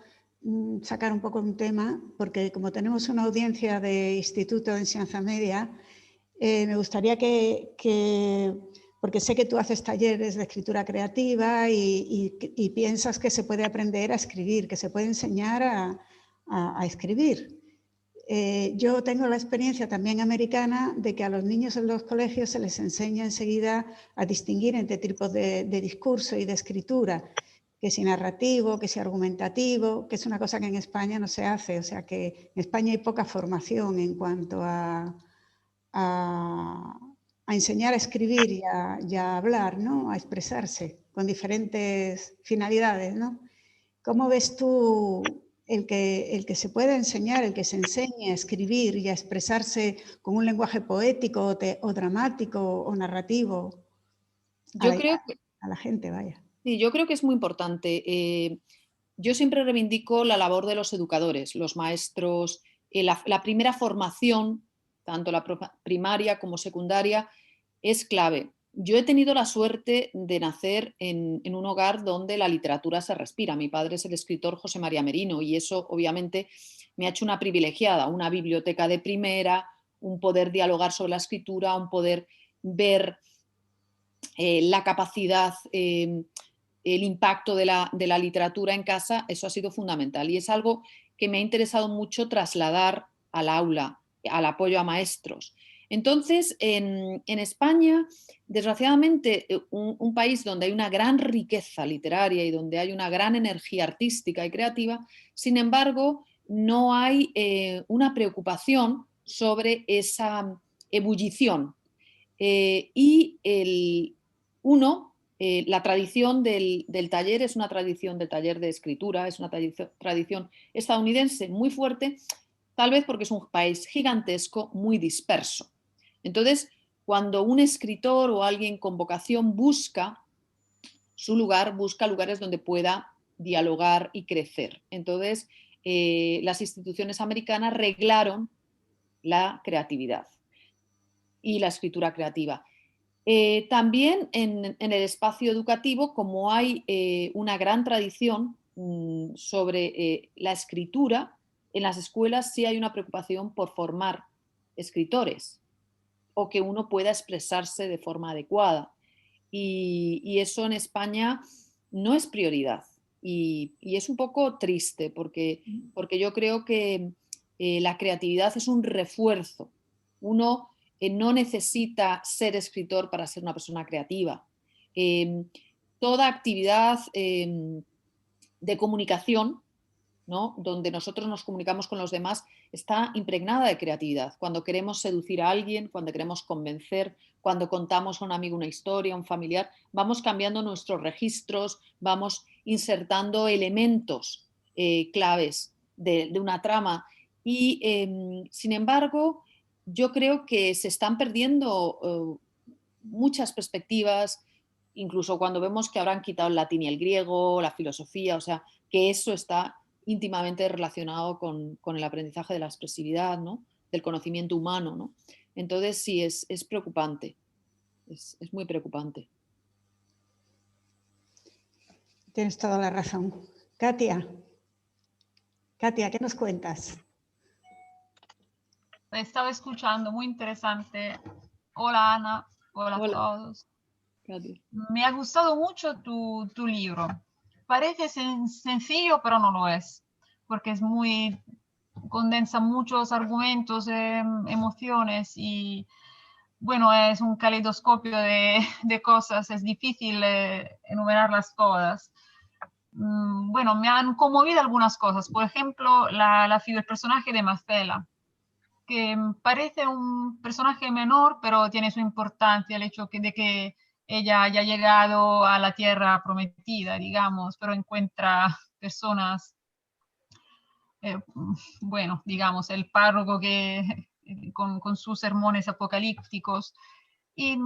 Speaker 1: sacar un poco un tema, porque como tenemos una audiencia de Instituto de Enseñanza Media, me gustaría porque sé que tú haces talleres de escritura creativa y piensas que se puede aprender a escribir, que se puede enseñar a escribir. Yo tengo la experiencia también americana de que a los niños en los colegios se les enseña enseguida a distinguir entre tipos de discurso y de escritura, que si narrativo, que si argumentativo, que es una cosa que en España no se hace. O sea que en España hay poca formación en cuanto a enseñar a escribir y a hablar, ¿no? A expresarse con diferentes finalidades, ¿no? ¿Cómo ves tú el que se pueda enseñar, el que se enseñe a escribir y a expresarse con un lenguaje poético o dramático o narrativo a la gente, vaya?
Speaker 5: Sí, yo creo que es muy importante. Yo siempre reivindico la labor de los educadores, los maestros, la primera formación, tanto la primaria como secundaria, es clave. Yo he tenido la suerte de nacer en un hogar donde la literatura se respira. Mi padre es el escritor José María Merino y eso obviamente me ha hecho una privilegiada, una biblioteca de primera, un poder dialogar sobre la escritura, un poder ver la capacidad, el impacto de la literatura en casa. Eso ha sido fundamental y es algo que me ha interesado mucho trasladar al aula, al apoyo a maestros. Entonces, en España, desgraciadamente, un país donde hay una gran riqueza literaria y donde hay una gran energía artística y creativa, sin embargo, no hay una preocupación sobre esa ebullición. La tradición del taller es una tradición del taller de escritura, es una tradición estadounidense muy fuerte, tal vez porque es un país gigantesco, muy disperso. Entonces, cuando un escritor o alguien con vocación busca su lugar, busca lugares donde pueda dialogar y crecer. Entonces, las instituciones americanas reglaron la creatividad y la escritura creativa. También en el espacio educativo, como hay una gran tradición sobre la escritura, en las escuelas sí hay una preocupación por formar escritores o que uno pueda expresarse de forma adecuada. Y eso en España no es prioridad. Y es un poco triste porque yo creo que la creatividad es un refuerzo. Uno no necesita ser escritor para ser una persona creativa. Toda actividad de comunicación, ¿no?, donde nosotros nos comunicamos con los demás, está impregnada de creatividad. Cuando queremos seducir a alguien, cuando queremos convencer, cuando contamos a un amigo una historia, a un familiar, vamos cambiando nuestros registros, vamos insertando elementos claves de una trama. Y, sin embargo, yo creo que se están perdiendo muchas perspectivas, incluso cuando vemos que habrán quitado el latín y el griego, la filosofía, o sea, que eso está íntimamente relacionado con el aprendizaje de la expresividad, ¿no?, del conocimiento humano, ¿no? Entonces sí, es preocupante, es muy preocupante.
Speaker 1: Tienes toda la razón. Katia, ¿qué nos cuentas?
Speaker 7: Estaba escuchando, muy interesante. Hola Ana, hola a todos.
Speaker 5: Katia.
Speaker 7: Me ha gustado mucho tu libro. Parece sencillo, pero no lo es, porque condensa muchos argumentos, emociones y bueno, es un caleidoscopio de cosas, es difícil enumerarlas todas. Bueno, me han conmovido algunas cosas, por ejemplo, el personaje de Marcela, que parece un personaje menor, pero tiene su importancia el hecho de que ella haya llegado a la tierra prometida, digamos, pero encuentra personas, bueno, digamos, el párroco con sus sermones apocalípticos. Y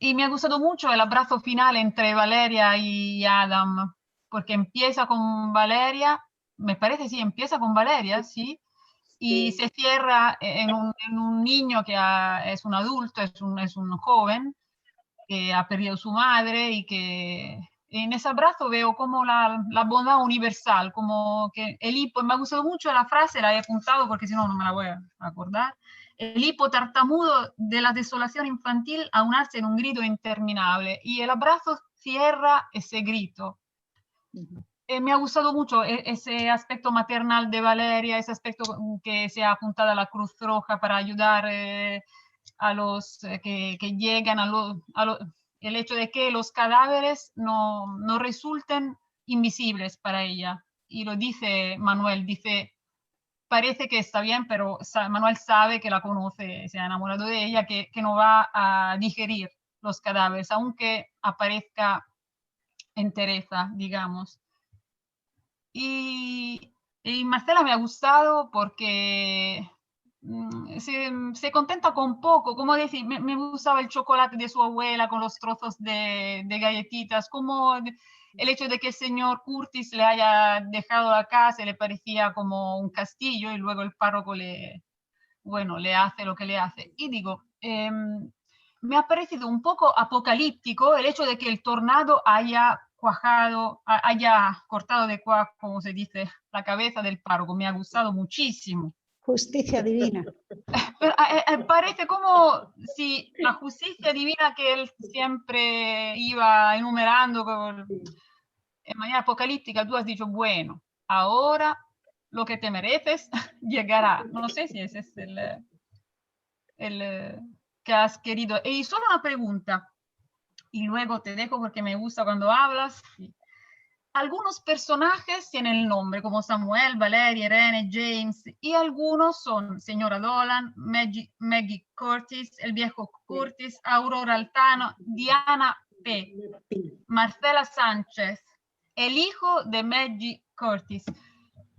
Speaker 7: Y me ha gustado mucho el abrazo final entre Valeria y Adam, porque empieza con Valeria, me parece, sí, empieza con Valeria, sí, y se cierra en un niño que es un adulto, es un joven, que ha perdido su madre y que en ese abrazo veo como la bondad universal, como que el hipo, me ha gustado mucho la frase, la he apuntado porque si no, no me la voy a acordar. El hipo tartamudo de la desolación infantil aunarse en un grito interminable y el abrazo cierra ese grito. Me ha gustado mucho ese aspecto maternal de Valeria, ese aspecto que se ha apuntado a la Cruz Roja para ayudar a los que llegan el hecho de que los cadáveres no resulten invisibles para ella. Y lo dice Manuel, dice, parece que está bien, pero Manuel sabe que la conoce, se ha enamorado de ella, que no va a digerir los cadáveres, aunque aparezca entereza, digamos. Y Marcela me ha gustado porque se contenta con poco, como decir, me gustaba el chocolate de su abuela con los trozos de galletitas, como el hecho de que el señor Curtis le haya dejado la casa le parecía como un castillo y luego el párroco le hace lo que le hace. Y digo, me ha parecido un poco apocalíptico el hecho de que el tornado haya cortado de cuajo, como se dice, la cabeza del párroco. Me ha gustado muchísimo.
Speaker 1: Justicia divina.
Speaker 7: Pero, parece como si la justicia divina que él siempre iba enumerando en manera apocalíptica, tú has dicho, bueno, ahora lo que te mereces llegará. No sé si ese es el que has querido. Y solo una pregunta, y luego te dejo porque me gusta cuando hablas. Algunos personajes tienen el nombre, como Samuel, Valeria, Irene, James, y algunos son Señora Dolan, Maggie Curtis, el viejo Curtis, Aurora Altano, Diana P., Marcela Sánchez, el hijo de Maggie Curtis.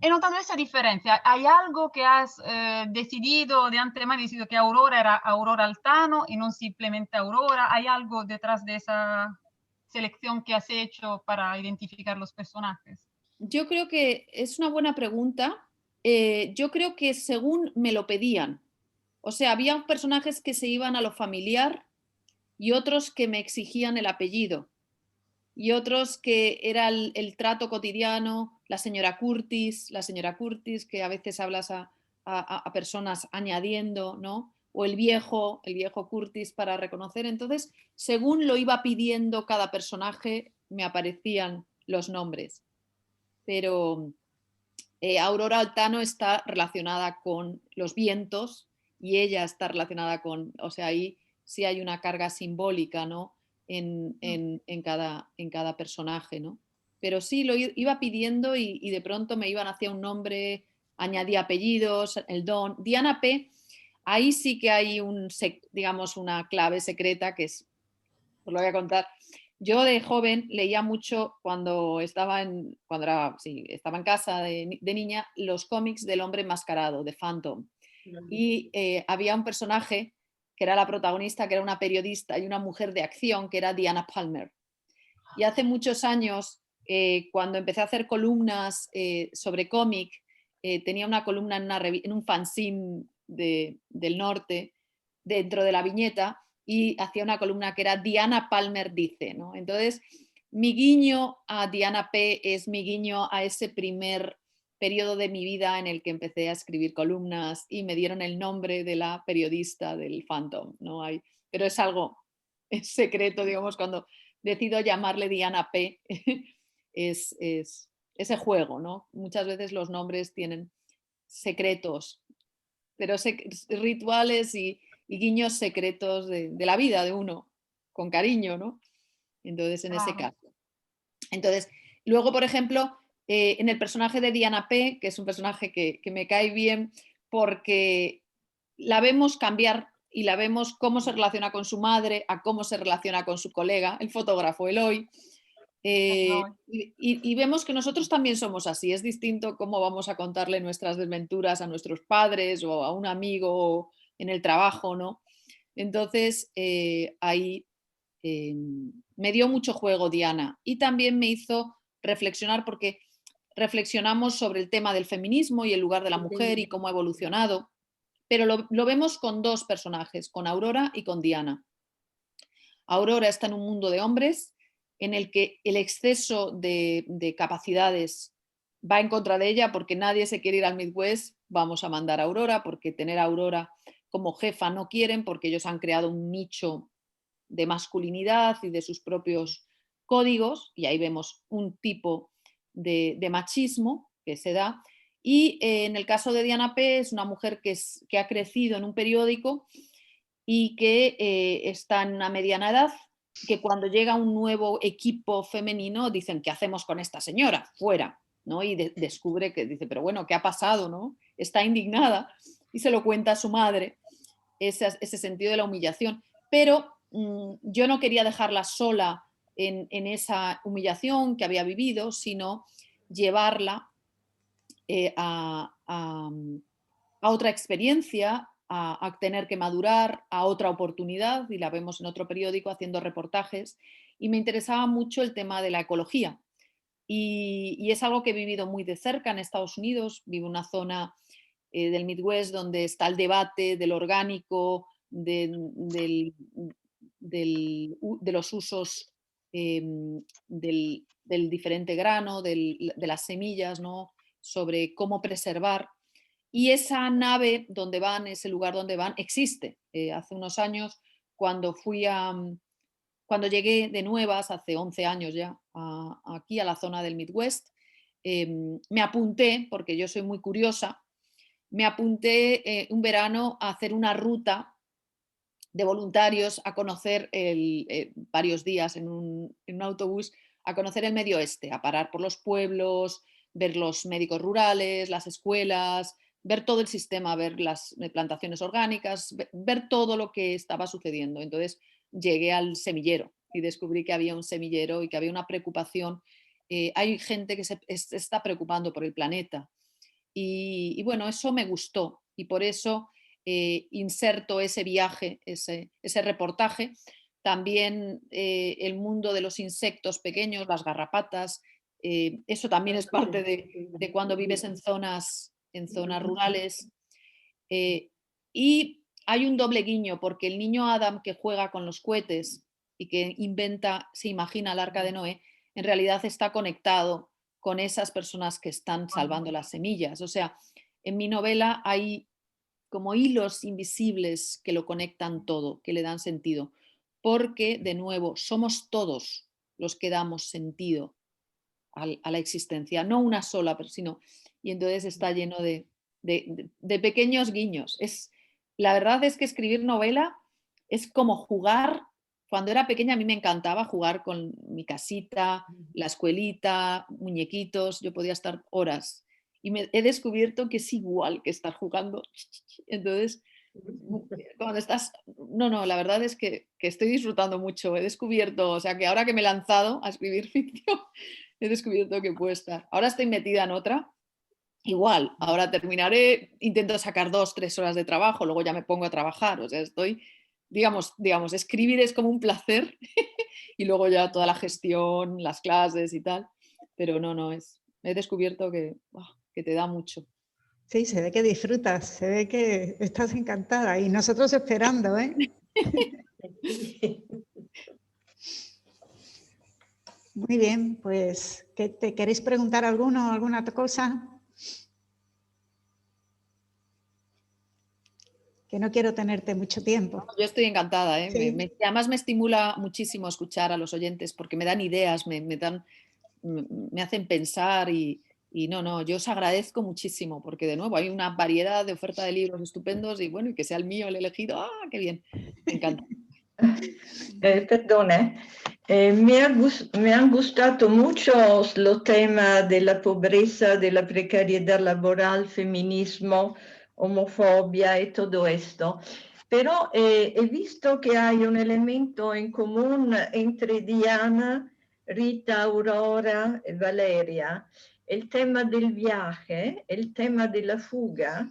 Speaker 7: He notado esa diferencia. ¿Hay algo que has decidido de antemano, decidido que Aurora era Aurora Altano y no simplemente Aurora? ¿Hay algo detrás de esa selección que has hecho para identificar los personajes?
Speaker 5: Yo creo que es una buena pregunta. Yo creo que según me lo pedían. O sea, había personajes que se iban a lo familiar y otros que me exigían el apellido. Y otros que era el trato cotidiano, la señora Curtis, que a veces hablas a personas añadiendo, ¿no? O el viejo Curtis para reconocer. Entonces, según lo iba pidiendo cada personaje, me aparecían los nombres. Pero Aurora Altano está relacionada con los vientos y ella está relacionada con, o sea, ahí sí hay una carga simbólica, ¿no? En cada personaje, ¿no? Pero sí, lo iba pidiendo y de pronto me iban hacia un nombre, añadía apellidos, el don. Diana P., ahí sí que hay digamos, una clave secreta que es, os lo voy a contar. Yo de joven leía mucho cuando estaba en casa de niña los cómics del hombre enmascarado, de Phantom. Y había un personaje que era la protagonista, que era una periodista y una mujer de acción, que era Diana Palmer. Y hace muchos años, cuando empecé a hacer columnas sobre cómic, tenía una columna en un fanzine del norte, dentro de la viñeta, y hacía una columna que era Diana Palmer dice, ¿no? Entonces, mi guiño a Diana P. es mi guiño a ese primer periodo de mi vida en el que empecé a escribir columnas y me dieron el nombre de la periodista del Phantom, ¿no? Pero es algo secreto, digamos, cuando decido llamarle Diana P. es ese juego, ¿no? Muchas veces los nombres tienen secretos, pero rituales y guiños secretos de la vida de uno, con cariño, ¿no? Entonces, en ese caso. Entonces, luego, por ejemplo, en el personaje de Diana P., que es un personaje que me cae bien porque la vemos cambiar y la vemos cómo se relaciona con su madre, a cómo se relaciona con su colega, el fotógrafo Eloy. Y vemos que nosotros también somos así. Es distinto cómo vamos a contarle nuestras desventuras a nuestros padres o a un amigo en el trabajo, ¿no? Entonces, ahí me dio mucho juego Diana y también me hizo reflexionar porque reflexionamos sobre el tema del feminismo y el lugar de la mujer y cómo ha evolucionado, pero lo vemos con dos personajes, con Aurora y con Diana. Aurora está en un mundo de hombres en el que el exceso de capacidades va en contra de ella porque nadie se quiere ir al Midwest, vamos a mandar a Aurora porque tener a Aurora como jefa no quieren porque ellos han creado un nicho de masculinidad y de sus propios códigos y ahí vemos un tipo de machismo que se da. Y en el caso de Diana P. es una mujer que ha crecido en un periódico y que está en una mediana edad, que cuando llega un nuevo equipo femenino dicen, ¿qué hacemos con esta señora? Fuera, ¿no? Y descubre que dice, pero bueno, ¿qué ha pasado? ¿No? Está indignada y se lo cuenta a su madre, ese sentido de la humillación. Pero yo no quería dejarla sola en esa humillación que había vivido, sino llevarla a otra experiencia, a tener que madurar, a otra oportunidad, y la vemos en otro periódico haciendo reportajes, y me interesaba mucho el tema de la ecología. Y es algo que he vivido muy de cerca en Estados Unidos. Vivo en una zona del Midwest donde está el debate del orgánico, de los usos del diferente grano, de las semillas, ¿no? Sobre cómo preservar. Y esa nave donde van, ese lugar donde van, existe. Hace unos años, cuando llegué de nuevas, hace 11 años ya, aquí a la zona del Midwest, me apunté, porque yo soy muy curiosa, me apunté un verano a hacer una ruta de voluntarios a conocer varios días en un autobús, a conocer el Medio Oeste, a parar por los pueblos, ver los médicos rurales, las escuelas, ver todo el sistema, ver las plantaciones orgánicas, ver todo lo que estaba sucediendo. Entonces llegué al semillero y descubrí que había un semillero y que había una preocupación. Hay gente que se está preocupando por el planeta. Y bueno, eso me gustó y por eso inserto ese viaje, ese reportaje. También el mundo de los insectos pequeños, las garrapatas, eso también es parte de cuando vives en zonas rurales. Y hay un doble guiño, porque el niño Adam que juega con los cohetes y que se imagina el arca de Noé, en realidad está conectado con esas personas que están salvando las semillas. O sea, en mi novela hay como hilos invisibles que lo conectan todo, que le dan sentido. Porque, de nuevo, somos todos los que damos sentido a la existencia, no una sola, sino... Y entonces está lleno de pequeños guiños. La verdad es que escribir novela es como jugar. Cuando era pequeña a mí me encantaba jugar con mi casita, la escuelita, muñequitos, yo podía estar horas. Y he descubierto que es igual que estar jugando. Entonces, cuando estás... No, la verdad es que estoy disfrutando mucho. He descubierto, o sea, que ahora que me he lanzado a escribir ficción, he descubierto que puedo estar. Ahora estoy metida en otra. Igual, ahora terminaré, intento sacar 2-3 horas de trabajo, luego ya me pongo a trabajar. O sea, estoy, digamos, escribir es como un placer y luego ya toda la gestión, las clases y tal. Pero he descubierto que te da mucho.
Speaker 1: Sí, se ve que disfrutas, se ve que estás encantada y nosotros esperando, ¿eh? Muy bien, pues, ¿te queréis preguntar alguna cosa? Que no quiero tenerte mucho tiempo.
Speaker 5: Yo estoy encantada, ¿eh?
Speaker 1: Sí.
Speaker 5: Además me estimula muchísimo escuchar a los oyentes porque me dan ideas, me hacen pensar y yo os agradezco muchísimo porque de nuevo hay una variedad de oferta de libros estupendos y bueno, y que sea el mío el elegido, ¡ah, qué bien! Me encanta.
Speaker 2: Perdona, me han gustado mucho los temas de la pobreza, de la precariedad laboral, feminismo, homofobia y todo esto. Pero he visto que hay un elemento en común entre Diana, Rita, Aurora y Valeria, el tema del viaje, el tema de la fuga,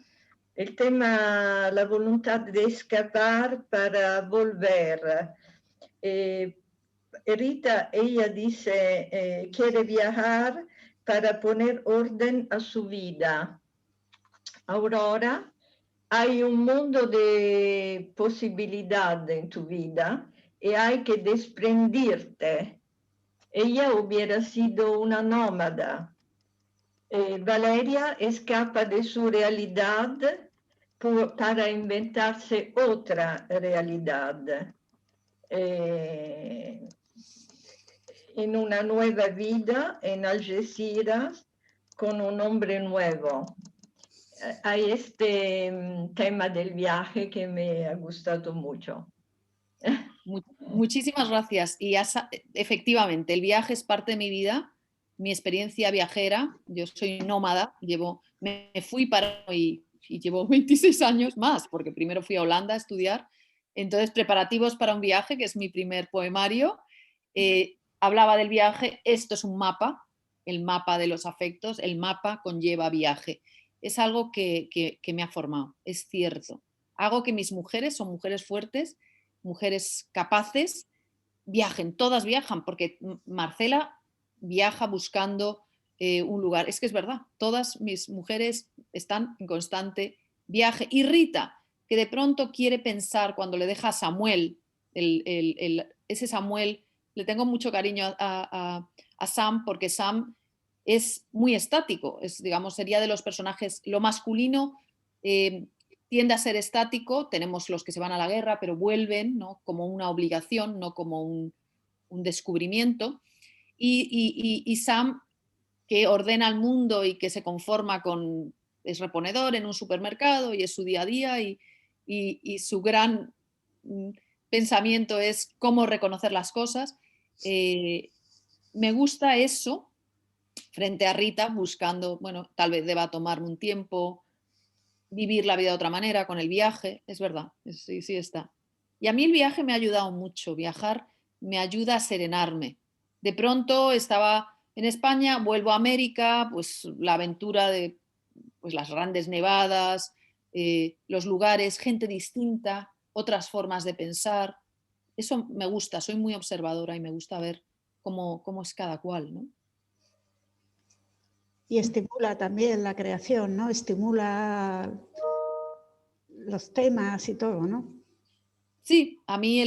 Speaker 2: el tema, la voluntad de escapar para volver. Rita, ella dice, quiere viajar para poner orden a su vida. Aurora, hay un mundo de posibilidad en tu vida y hay que desprendirte. Ella hubiera sido una nómada. Valeria escapa de su realidad para inventarse otra realidad. En una nueva vida en Algeciras con un hombre nuevo. Hay este tema del viaje que me ha gustado mucho.
Speaker 5: Muchísimas gracias. Y efectivamente, el viaje es parte de mi vida, mi experiencia viajera. Yo soy nómada, me fui para y llevo 26 años más, porque primero fui a Holanda a estudiar. Entonces, preparativos para un viaje, que es mi primer poemario. Hablaba del viaje, esto es un mapa, el mapa de los afectos, el mapa conlleva viaje. Es algo que me ha formado, es cierto. Hago que mis mujeres, son mujeres fuertes, mujeres capaces, viajen, todas viajan, porque Marcela viaja buscando un lugar. Es que es verdad, todas mis mujeres están en constante viaje. Y Rita, que de pronto quiere pensar cuando le deja a Samuel, ese Samuel, le tengo mucho cariño a Sam, porque Sam es muy estático, digamos, sería de los personajes, lo masculino tiende a ser estático, tenemos los que se van a la guerra pero vuelven, ¿no? Como una obligación, no como un descubrimiento, y Sam, que ordena el mundo y que se conforma con, es reponedor en un supermercado y es su día a día y su gran pensamiento es cómo reconocer las cosas. Me gusta eso frente a Rita, buscando, bueno, tal vez deba tomarme un tiempo, vivir la vida de otra manera con el viaje, es verdad, sí, sí está. Y a mí el viaje me ha ayudado mucho, viajar me ayuda a serenarme. De pronto estaba en España, vuelvo a América, pues la aventura de pues, las grandes nevadas, los lugares, gente distinta, otras formas de pensar. Eso me gusta, soy muy observadora y me gusta ver cómo es cada cual, ¿no?
Speaker 1: Y estimula también la creación, ¿no? Estimula los temas y todo, ¿no?
Speaker 5: Sí, a mí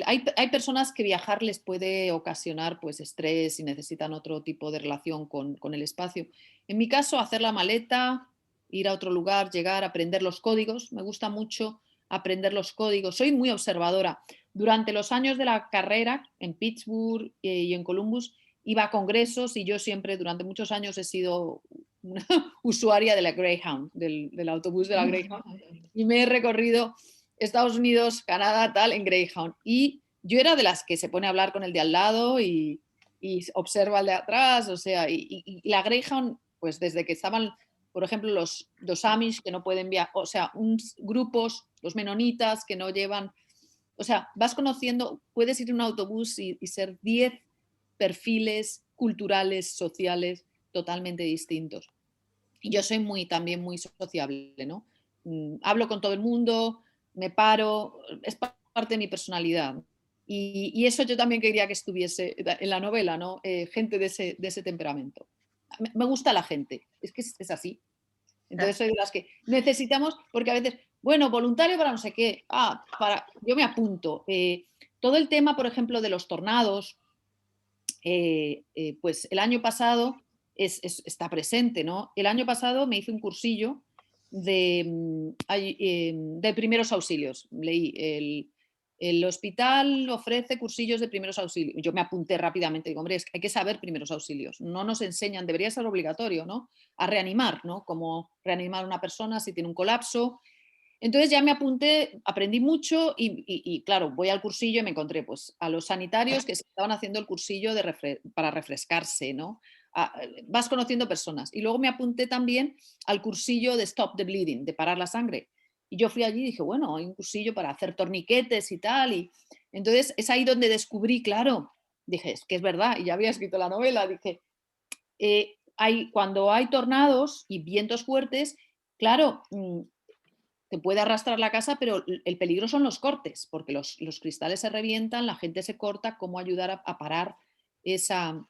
Speaker 5: hay personas que viajar les puede ocasionar pues, estrés y necesitan otro tipo de relación con el espacio. En mi caso, hacer la maleta, ir a otro lugar, llegar, aprender los códigos. Me gusta mucho aprender los códigos. Soy muy observadora. Durante los años de la carrera en Pittsburgh y en Columbus iba a congresos y yo siempre durante muchos años he sido una usuaria de la Greyhound, del autobús de la Greyhound, y me he recorrido Estados Unidos, Canadá, tal, en Greyhound. Y yo era de las que se pone a hablar con el de al lado y observa al de atrás, o sea, y la Greyhound, pues desde que estaban, por ejemplo, los Amish que no pueden viajar, o sea, grupos, los menonitas que no llevan, o sea, vas conociendo, puedes ir en un autobús y ser 10 perfiles culturales, sociales, totalmente distintos. Y yo soy también muy sociable, ¿no? Hablo con todo el mundo, me paro, es parte de mi personalidad. Y eso yo también quería que estuviese en la novela, ¿no? Gente de ese temperamento. Me gusta la gente, es que es así. Entonces soy de las que necesitamos, porque a veces, bueno, voluntario para no sé qué, yo me apunto. Todo el tema, por ejemplo, de los tornados, pues el año pasado está presente, ¿no? El año pasado me hice un cursillo de primeros auxilios. Leí, el hospital ofrece cursillos de primeros auxilios. Yo me apunté rápidamente, digo, hombre, hay que saber primeros auxilios. No nos enseñan, debería ser obligatorio, ¿no? A reanimar, ¿no? Como reanimar a una persona si tiene un colapso. Entonces ya me apunté, aprendí mucho y claro, voy al cursillo y me encontré pues, a los sanitarios que estaban haciendo el cursillo para refrescarse, ¿no? Vas conociendo personas. Y luego me apunté también al cursillo de Stop the Bleeding, de parar la sangre. Y yo fui allí y dije, bueno, hay un cursillo para hacer torniquetes y tal. Y entonces es ahí donde descubrí, claro, dije, es que es verdad, y ya había escrito la novela, dije, cuando hay tornados y vientos fuertes, claro, te puede arrastrar la casa, pero el peligro son los cortes, porque los cristales se revientan, la gente se corta, cómo ayudar a parar esa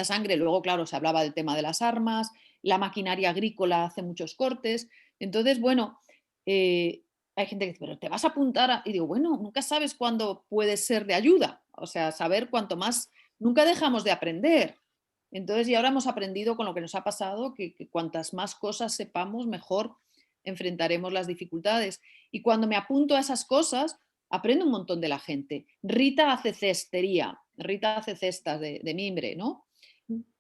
Speaker 5: sangre. Luego, claro, se hablaba del tema de las armas, la maquinaria agrícola hace muchos cortes. Entonces, bueno, hay gente que dice, pero te vas a apuntar y digo, bueno, nunca sabes cuándo puedes ser de ayuda. O sea, saber cuanto más, nunca dejamos de aprender. Entonces, y ahora hemos aprendido con lo que nos ha pasado, que cuantas más cosas sepamos, mejor enfrentaremos las dificultades. Y cuando me apunto a esas cosas, aprendo un montón de la gente. Rita hace cestería, Rita hace cestas de mimbre, ¿no?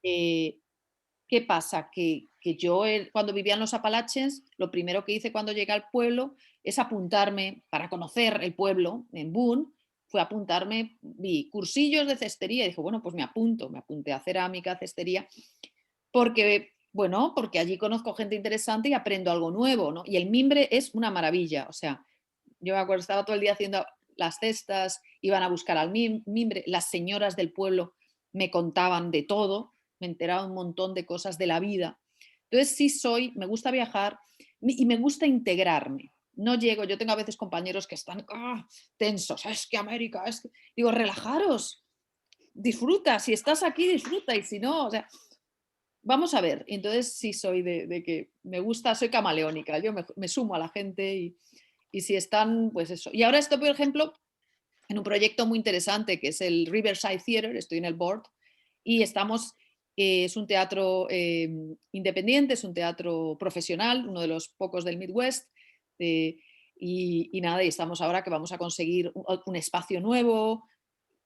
Speaker 5: ¿Qué pasa? Que yo cuando vivía en los Apalaches, lo primero que hice cuando llegué al pueblo es apuntarme, para conocer el pueblo en Boone, fue apuntarme, vi cursillos de cestería y dije, bueno, pues me apunté a cerámica, cestería, porque allí conozco gente interesante y aprendo algo nuevo, ¿no? Y el mimbre es una maravilla, o sea, yo me acuerdo, estaba todo el día haciendo las cestas, iban a buscar al mimbre, las señoras del pueblo me contaban de todo, me enteraba un montón de cosas de la vida. Entonces sí me gusta viajar y me gusta integrarme. No llego, yo tengo a veces compañeros que están tensos, es que América, es que... Digo, relajaros, disfruta, si estás aquí disfruta y si no, o sea, vamos a ver. Entonces sí soy de que me gusta, soy camaleónica, yo me sumo a la gente y si están, pues eso. Y ahora estoy, por ejemplo, en un proyecto muy interesante que es el Riverside Theater, estoy en el board y estamos, es un teatro independiente, es un teatro profesional, uno de los pocos del Midwest, y nada, y estamos ahora que vamos a conseguir un espacio nuevo,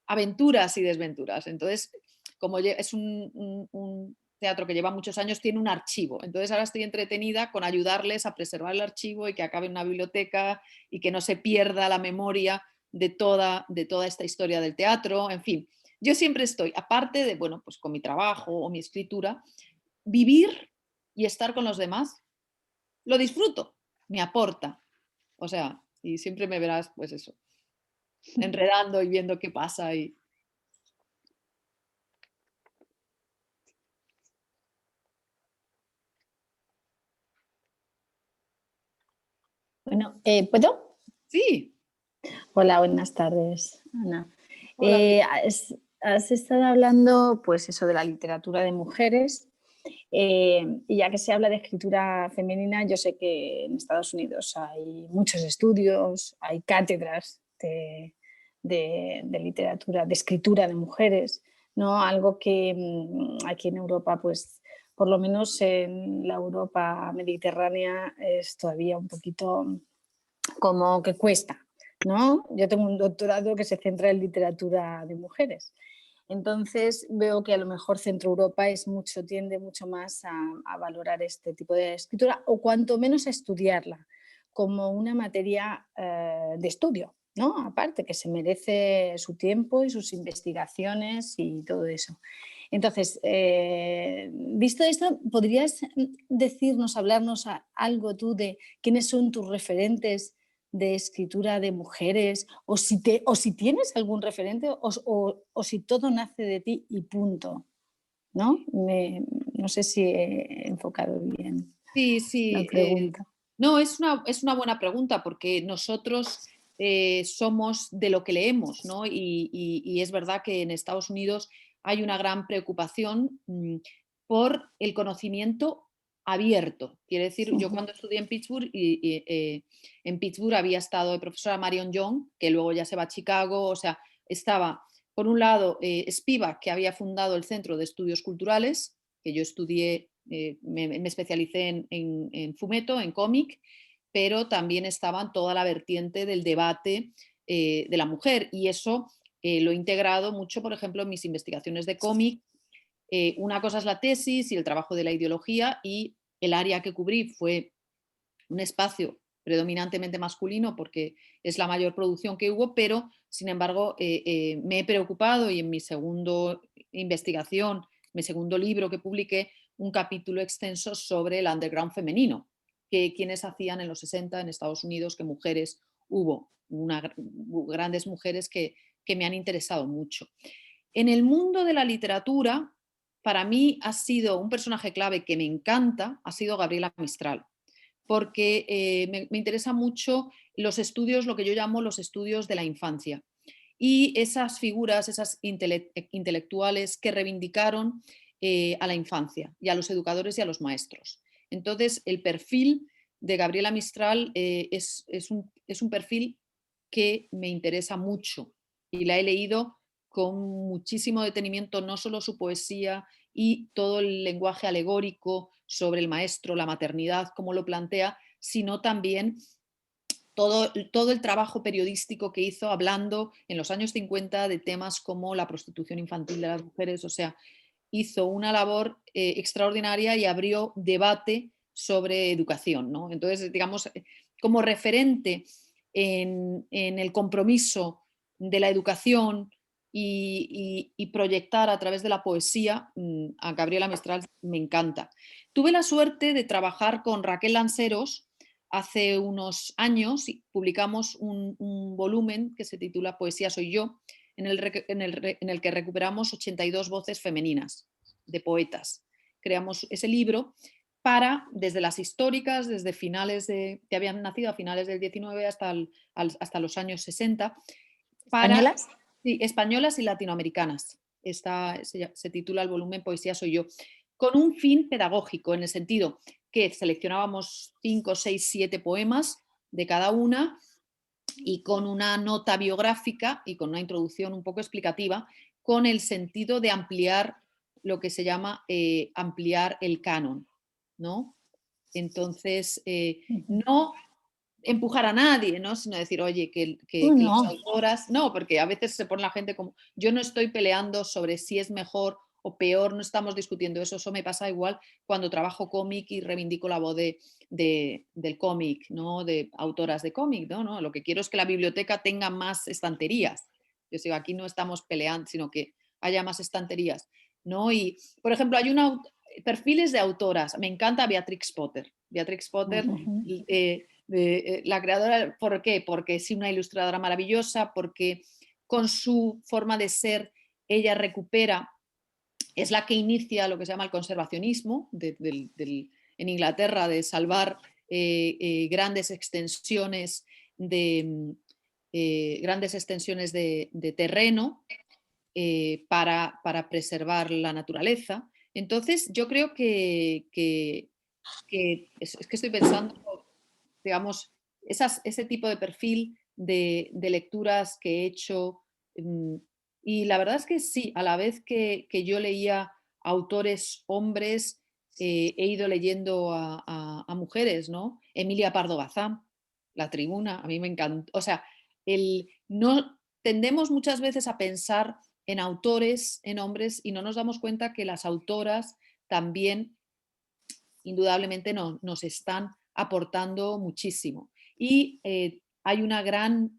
Speaker 5: aventuras y desventuras. Entonces, como es un teatro que lleva muchos años, tiene un archivo. Entonces ahora estoy entretenida con ayudarles a preservar el archivo y que acabe en una biblioteca y que no se pierda la memoria de toda esta historia del teatro. En fin, yo siempre estoy, aparte de, bueno, pues con mi trabajo o mi escritura, vivir y estar con los demás, lo disfruto, me aporta. O sea, y siempre me verás, pues eso, enredando y viendo qué pasa y...
Speaker 8: Bueno, ¿puedo?
Speaker 5: Sí.
Speaker 8: Hola, buenas tardes, Ana.
Speaker 5: Hola.
Speaker 8: Has estado hablando, pues eso, de la literatura de mujeres y ya que se habla de escritura femenina, yo sé que en Estados Unidos hay muchos estudios, hay cátedras de literatura, de escritura de mujeres, ¿no? Algo que aquí en Europa, pues por lo menos en la Europa mediterránea es todavía un poquito como que cuesta, ¿no? Yo tengo un doctorado que se centra en literatura de mujeres. Entonces veo que a lo mejor Centro Europa tiende mucho más a valorar este tipo de escritura o cuanto menos a estudiarla como una materia de estudio, ¿no? Aparte, que se merece su tiempo y sus investigaciones y todo eso. Entonces, visto esto, ¿podrías decirnos, hablarnos algo tú de quiénes son tus referentes de escritura de mujeres, o si tienes algún referente o si todo nace de ti y punto, ¿no? No sé si he enfocado bien la pregunta.
Speaker 5: No, es una buena pregunta porque nosotros somos de lo que leemos, ¿no? Y es verdad que en Estados Unidos hay una gran preocupación por el conocimiento abierto. Quiere decir, yo cuando estudié en Pittsburgh, en Pittsburgh había estado de profesora Marion Young, que luego ya se va a Chicago, o sea, estaba, por un lado, Spivak, que había fundado el Centro de Estudios Culturales, que yo estudié, me especialicé en fumeto, en cómic, pero también estaba toda la vertiente del debate de la mujer, y eso lo he integrado mucho, por ejemplo, en mis investigaciones de cómic. Una cosa es la tesis y el trabajo de la ideología, y el área que cubrí fue un espacio predominantemente masculino porque es la mayor producción que hubo, pero sin embargo me he preocupado y en mi segunda investigación, mi segundo libro que publiqué, un capítulo extenso sobre el underground femenino, que quienes hacían en los 60 en Estados Unidos, que mujeres hubo, grandes mujeres que me han interesado mucho. En el mundo de la literatura, para mí ha sido un personaje clave que me encanta, ha sido Gabriela Mistral, porque me interesa mucho los estudios, lo que yo llamo los estudios de la infancia. Y esas figuras, esas intelectuales que reivindicaron a la infancia y a los educadores y a los maestros. Entonces, el perfil de Gabriela Mistral es un perfil que me interesa mucho y la he leído con muchísimo detenimiento, no solo su poesía y todo el lenguaje alegórico sobre el maestro, la maternidad, cómo lo plantea, sino también todo el trabajo periodístico que hizo hablando en los años 50 de temas como la prostitución infantil de las mujeres. O sea, hizo una labor extraordinaria y abrió debate sobre educación, ¿no? Entonces, digamos, como referente en el compromiso de la educación y proyectar a través de la poesía, a Gabriela Mistral me encanta. Tuve la suerte de trabajar con Raquel Lanceros hace unos años y publicamos un volumen que se titula Poesía soy yo, en el que recuperamos 82 voces femeninas de poetas. Creamos ese libro para, desde las históricas, desde finales que habían nacido a finales del 19 hasta los años 60.
Speaker 8: ¿Españolas?
Speaker 5: Sí, españolas y latinoamericanas. Se titula el volumen Poesía soy yo, con un fin pedagógico, en el sentido que seleccionábamos 5, 6, 7 poemas de cada una y con una nota biográfica y con una introducción un poco explicativa, con el sentido de ampliar lo que se llama ampliar el canon, ¿no? Entonces, no empujar a nadie, ¿no? Sino decir, oye, que
Speaker 8: No.
Speaker 5: las autoras, no, porque a veces se pone la gente como, yo no estoy peleando sobre si es mejor o peor, no estamos discutiendo eso me pasa igual cuando trabajo cómic y reivindico la voz del cómic, ¿no? De autoras de cómic, ¿no? Lo que quiero es que la biblioteca tenga más estanterías. Yo digo, aquí no estamos peleando, sino que haya más estanterías, ¿no? Y, por ejemplo, hay perfiles de autoras, me encanta Beatrix Potter. Beatrix Potter, la creadora, ¿por qué? Porque es una ilustradora maravillosa, porque con su forma de ser ella recupera, es la que inicia lo que se llama el conservacionismo en Inglaterra, de salvar grandes extensiones de terreno para preservar la naturaleza. Entonces, yo creo que es que estoy pensando, digamos, ese tipo de perfil de lecturas que he hecho. Y la verdad es que sí, a la vez que yo leía autores hombres, he ido leyendo a mujeres, ¿no? Emilia Pardo Bazán, La Tribuna, a mí me encantó. O sea, no tendemos muchas veces a pensar en autores, en hombres, y no nos damos cuenta que las autoras también indudablemente nos están aportando muchísimo. Y hay una gran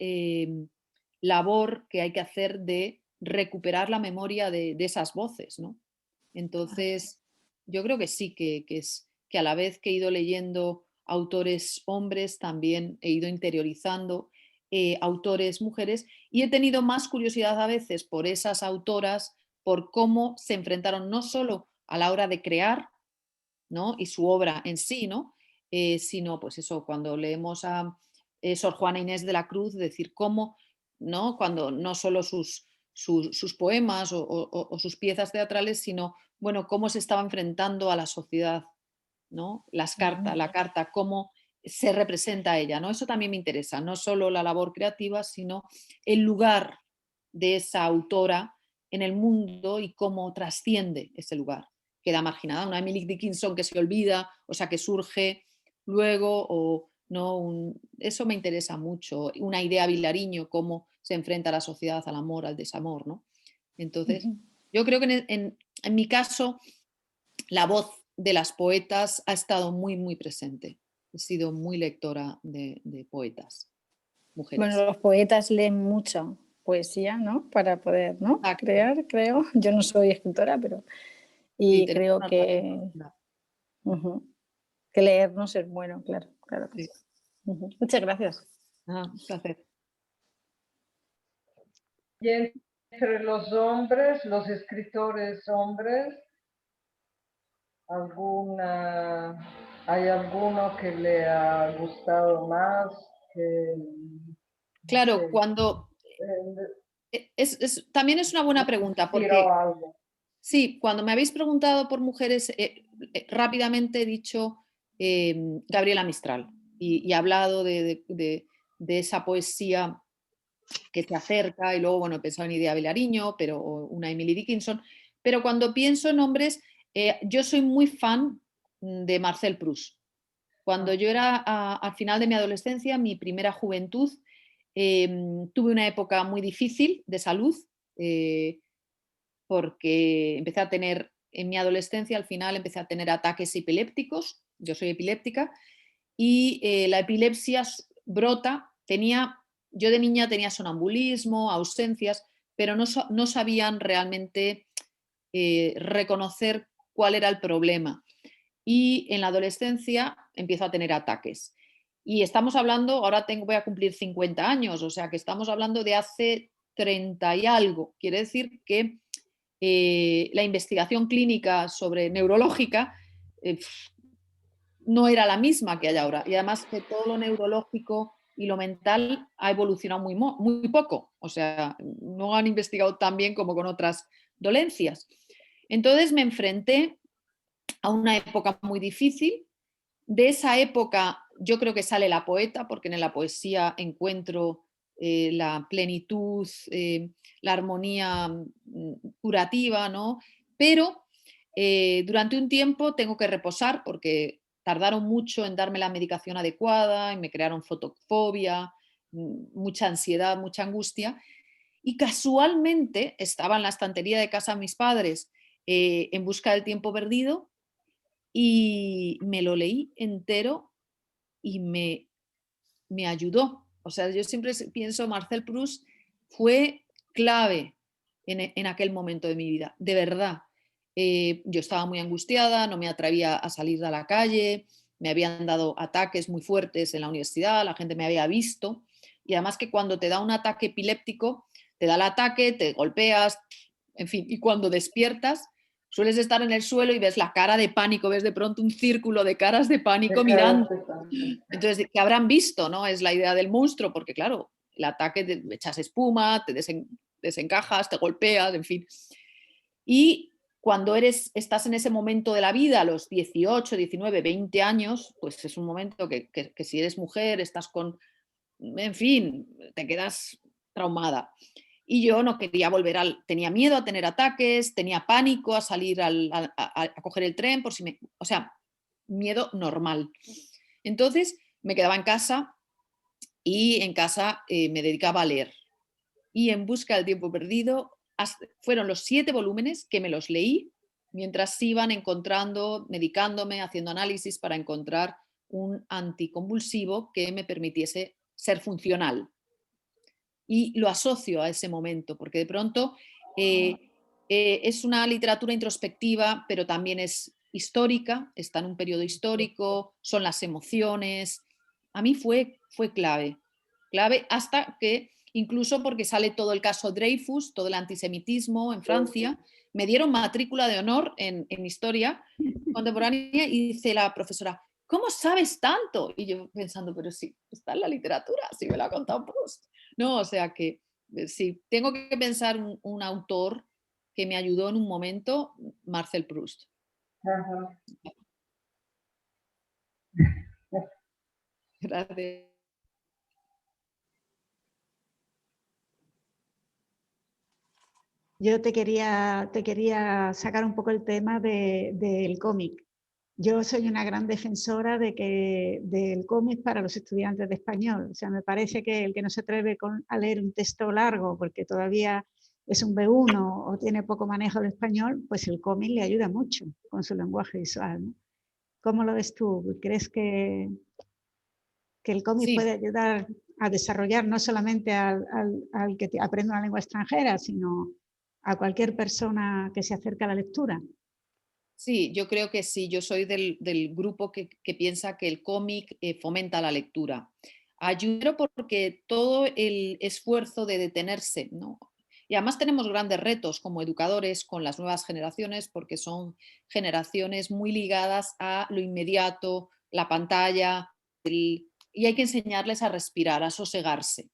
Speaker 5: labor que hay que hacer de recuperar la memoria de esas voces, ¿no? Entonces, yo creo que sí, que a la vez que he ido leyendo autores hombres, también he ido interiorizando autores mujeres y he tenido más curiosidad a veces por esas autoras, por cómo se enfrentaron no solo a la hora de crear, ¿no? Y su obra en sí, ¿no? Sino, pues eso, cuando leemos a Sor Juana Inés de la Cruz, decir cómo, ¿no? Cuando no solo sus poemas o sus piezas teatrales, sino, bueno, cómo se estaba enfrentando a la sociedad, ¿no? La carta, cómo se representa ella, ¿no? Eso también me interesa, no solo la labor creativa, sino el lugar de esa autora en el mundo y cómo trasciende ese lugar. Queda marginada, una Emily Dickinson que se olvida, o sea, que surge luego, o no, eso me interesa mucho. Una idea Vilariño, cómo se enfrenta a la sociedad, al amor, al desamor, ¿no? Entonces, yo creo que en mi caso, la voz de las poetas ha estado muy, muy presente. He sido muy lectora de poetas, mujeres.
Speaker 8: Bueno, los poetas leen mucha poesía, ¿no? Para poder, ¿no? Crear, creo. Yo no soy escritora, pero... Y sí, creo que leernos es bueno, claro. Sí. Muchas gracias.
Speaker 5: Un placer.
Speaker 6: Y entre los hombres, los escritores hombres, ¿alguna ¿Hay alguno que le ha gustado más? Que,
Speaker 5: Claro,
Speaker 6: sí,
Speaker 5: cuando... también es una buena pregunta,
Speaker 6: tiró
Speaker 5: porque
Speaker 6: algo.
Speaker 5: sí, cuando me habéis preguntado por mujeres, rápidamente he dicho Gabriela Mistral y he hablado de esa poesía que se acerca y luego, bueno, he pensado en Idea Vilariño, pero o una Emily Dickinson, pero cuando pienso en hombres, yo soy muy fan de Marcel Proust. Cuando yo era al final de mi adolescencia, mi primera juventud, tuve una época muy difícil de salud, porque empecé a tener, en mi adolescencia al final empecé a tener ataques epilépticos, yo soy epiléptica, y la epilepsia brota, yo de niña tenía sonambulismo, ausencias, pero no sabían realmente reconocer cuál era el problema. Y en la adolescencia empiezo a tener ataques. Y estamos hablando, ahora voy a cumplir 50 años, o sea que estamos hablando de hace 30 y algo. Quiere decir que la investigación clínica sobre neurológica no era la misma que hay ahora. Y además que todo lo neurológico y lo mental ha evolucionado muy poco. O sea, no han investigado tan bien como con otras dolencias. Entonces me enfrenté a una época muy difícil. De esa época yo creo que sale la poeta, porque en la poesía encuentro la plenitud, la armonía curativa, ¿no? Pero durante un tiempo tengo que reposar porque tardaron mucho en darme la medicación adecuada y me crearon fotofobia, mucha ansiedad, mucha angustia. Y casualmente estaba en la estantería de casa de mis padres En busca del tiempo perdido y me lo leí entero y me ayudó. O sea, yo siempre pienso, Marcel Proust fue clave en aquel momento de mi vida, de verdad. Yo estaba muy angustiada, no me atrevía a salir a la calle, me habían dado ataques muy fuertes en la universidad, la gente me había visto. Y además que cuando te da un ataque epiléptico, te da el ataque, te golpeas, en fin, y cuando despiertas, sueles estar en el suelo y ves la cara de pánico, ves de pronto un círculo de caras de pánico mirando. Entonces, ¿qué habrán visto? ¿No? Es la idea del monstruo, porque claro, el ataque te echas espuma, te desencajas, te golpeas, en fin. Y cuando estás en ese momento de la vida, a los 18, 19, 20 años, pues es un momento que si eres mujer, estás con, en fin, te quedas traumada. Y yo no quería tenía miedo a tener ataques, tenía pánico a salir a coger el tren, o sea, miedo normal. Entonces me quedaba en casa y en casa me dedicaba a leer. Y En busca del tiempo perdido fueron los 7 volúmenes que me los leí mientras iban encontrando, medicándome, haciendo análisis para encontrar un anticonvulsivo que me permitiese ser funcional. Y lo asocio a ese momento, porque de pronto es una literatura introspectiva, pero también es histórica, está en un periodo histórico, son las emociones. A mí fue clave hasta que, incluso porque sale todo el caso Dreyfus, todo el antisemitismo en Francia, me dieron matrícula de honor en historia contemporánea y dice la profesora, ¿cómo sabes tanto? Y yo pensando, pero sí, está en la literatura, sí me lo ha contado Proust. No, o sea que si tengo que pensar un autor que me ayudó en un momento, Marcel Proust.
Speaker 6: Ajá.
Speaker 5: Gracias.
Speaker 1: Yo te quería sacar un poco el tema del cómic. Yo soy una gran defensora del cómic para los estudiantes de español. O sea, me parece que el que no se atreve a leer un texto largo porque todavía es un B1 o tiene poco manejo del español, pues el cómic le ayuda mucho con su lenguaje visual, ¿no? ¿Cómo lo ves tú? ¿Crees que el cómic puede ayudar a desarrollar no solamente al que aprende una lengua extranjera, sino a cualquier persona que se acerque a la lectura?
Speaker 5: Sí, yo creo que sí. Yo soy del grupo que piensa que el cómic fomenta la lectura. Ayuda porque todo el esfuerzo de detenerse, ¿no? Y además tenemos grandes retos como educadores con las nuevas generaciones, porque son generaciones muy ligadas a lo inmediato, la pantalla, y hay que enseñarles a respirar, a sosegarse.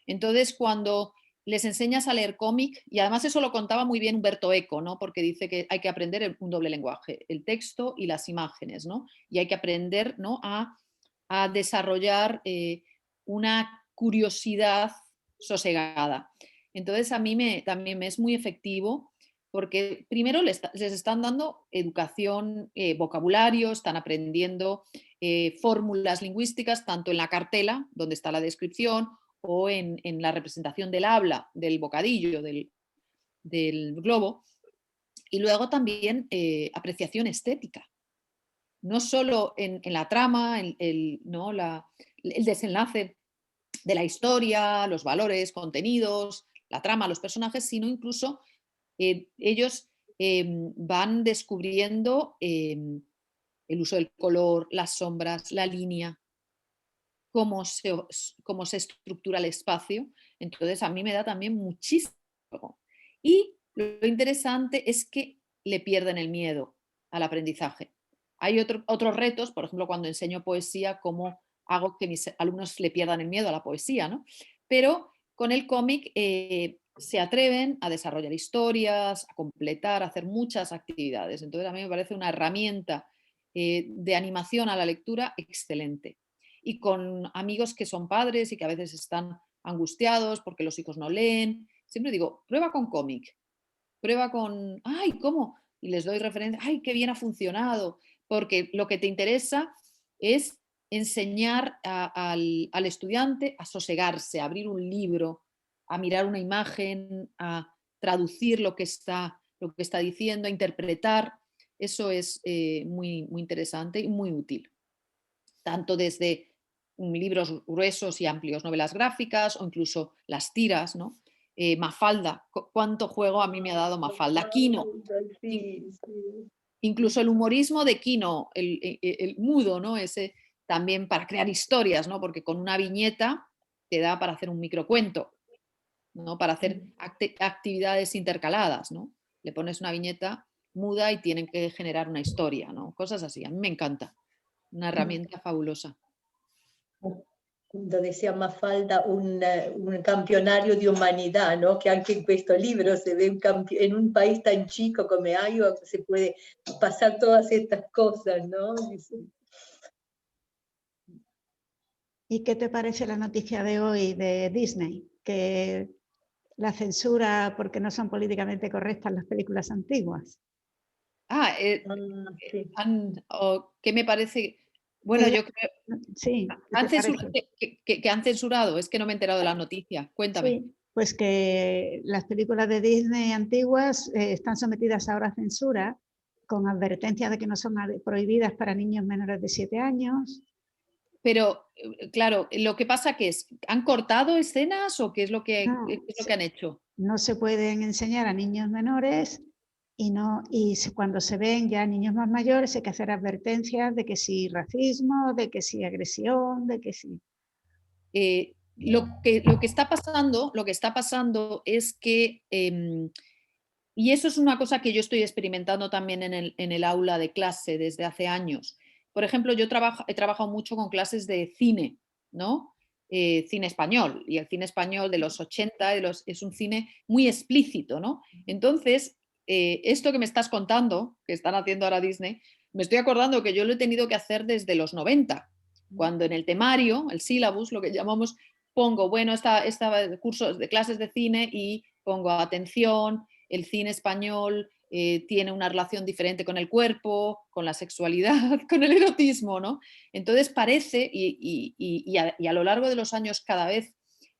Speaker 5: Entonces, cuando les enseñas a leer cómic, y además eso lo contaba muy bien Umberto Eco, ¿no? Porque dice que hay que aprender un doble lenguaje, el texto y las imágenes, ¿no? Y hay que aprender, ¿no?, a desarrollar una curiosidad sosegada. Entonces, a mí también me es muy efectivo porque primero les están dando educación, vocabulario, están aprendiendo fórmulas lingüísticas, tanto en la cartela, donde está la descripción, o en la representación del habla, del bocadillo, del globo. Y luego también apreciación estética. No solo en la trama, el desenlace de la historia, los valores, contenidos, la trama, los personajes, sino incluso ellos van descubriendo el uso del color, las sombras, la línea, cómo se estructura el espacio. Entonces a mí me da también muchísimo. Y lo interesante es que le pierden el miedo al aprendizaje. Hay otros retos, por ejemplo, cuando enseño poesía, cómo hago que mis alumnos le pierdan el miedo a la poesía, ¿no? Pero con el cómic se atreven a desarrollar historias, a completar, a hacer muchas actividades. Entonces a mí me parece una herramienta de animación a la lectura excelente. Y con amigos que son padres y que a veces están angustiados porque los hijos no leen, siempre digo, prueba con cómic, prueba con, ¡ay, cómo! Y les doy referencia, ¡ay, qué bien ha funcionado! Porque lo que te interesa es enseñar al estudiante a sosegarse, a abrir un libro, a mirar una imagen, a traducir lo que está diciendo, a interpretar. Eso es muy, muy interesante y muy útil. Tanto desde libros gruesos y amplios, novelas gráficas o incluso las tiras, ¿no? Mafalda, ¿cuánto juego a mí me ha dado Mafalda? Kino.
Speaker 2: Sí, sí.
Speaker 5: Incluso el humorismo de Kino, el mudo, ¿no? Ese también para crear historias, ¿no? Porque con una viñeta te da para hacer un microcuento, ¿no? Para hacer actividades intercaladas, ¿no? Le pones una viñeta muda y tienen que generar una historia, ¿no? Cosas así. A mí me encanta. Una herramienta fabulosa.
Speaker 2: Donde sia Mafalda un campionario di umanità, no? Che anche in questo libro se ve en un país tan chico como Iowa se puede pasar todas estas cosas, ¿no?
Speaker 1: ¿Y qué te parece la noticia de hoy de Disney? Que la censura porque no son políticamente correctas las películas antiguas.
Speaker 2: Sí.
Speaker 5: ¿Qué me parece? Bueno, yo creo
Speaker 1: sí,
Speaker 5: que han censurado, es que no me he enterado de la noticia. Cuéntame.
Speaker 1: Sí, pues que las películas de Disney antiguas están sometidas ahora a censura con advertencia de que no son prohibidas para niños menores de 7 años.
Speaker 5: Pero, claro, lo que pasa que es, ¿han cortado escenas o qué es lo que,
Speaker 1: No,
Speaker 5: qué es lo que han hecho?
Speaker 1: No se pueden enseñar a niños menores y cuando se ven ya niños más mayores hay que hacer advertencias de que si racismo, de que si agresión, de que si...
Speaker 5: Lo que está pasando es que, y eso es una cosa que yo estoy experimentando también en el aula de clase desde hace años. Por ejemplo, yo he trabajado mucho con clases de cine, ¿no? Cine español, y el cine español de los 80 es un cine muy explícito, ¿no? Entonces, esto que me estás contando, que están haciendo ahora Disney, me estoy acordando que yo lo he tenido que hacer desde los 90, cuando en el temario, el syllabus, lo que llamamos, pongo, bueno, cursos de clases de cine y pongo atención, el cine español tiene una relación diferente con el cuerpo, con la sexualidad, con el erotismo, ¿no? Entonces parece, y a lo largo de los años cada vez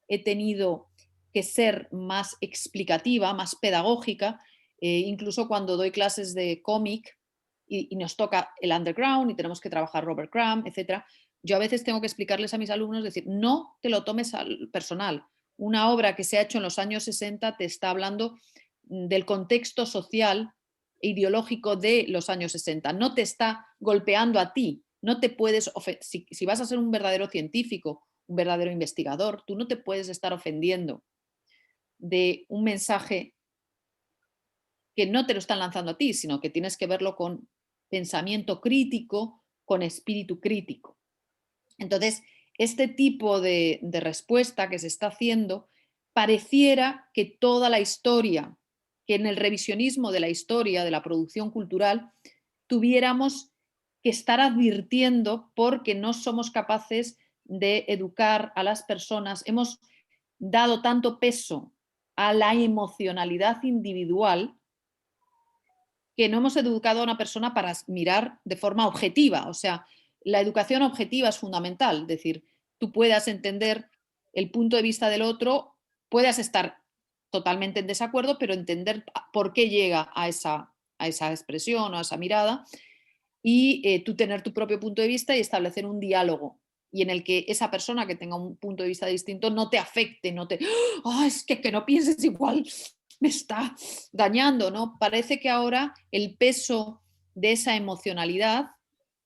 Speaker 5: he tenido que ser más explicativa, más pedagógica, incluso cuando doy clases de cómic y nos toca el underground y tenemos que trabajar Robert Crumb, etc. Yo a veces tengo que explicarles a mis alumnos, decir, no te lo tomes al personal. Una obra que se ha hecho en los años 60 te está hablando del contexto social e ideológico de los años 60. No te está golpeando a ti. No te puedes si vas a ser un verdadero científico, un verdadero investigador, tú no te puedes estar ofendiendo. de un mensaje que no te lo están lanzando a ti, sino que tienes que verlo con pensamiento crítico, con espíritu crítico. Entonces, este tipo de respuesta que se está haciendo, pareciera que toda la historia, que en el revisionismo de la historia, de la producción cultural, tuviéramos que estar advirtiendo porque no somos capaces de educar a las personas. Hemos dado tanto peso a la emocionalidad individual que no hemos educado a una persona para mirar de forma objetiva. O sea, la educación objetiva es fundamental, es decir, tú puedas entender el punto de vista del otro, puedas estar totalmente en desacuerdo, pero entender por qué llega a esa expresión o a esa mirada y tú tener tu propio punto de vista y establecer un diálogo y en el que esa persona que tenga un punto de vista distinto no te afecte, no te, oh, es que no pienses igual, me está dañando, ¿no? Parece que ahora el peso de esa emocionalidad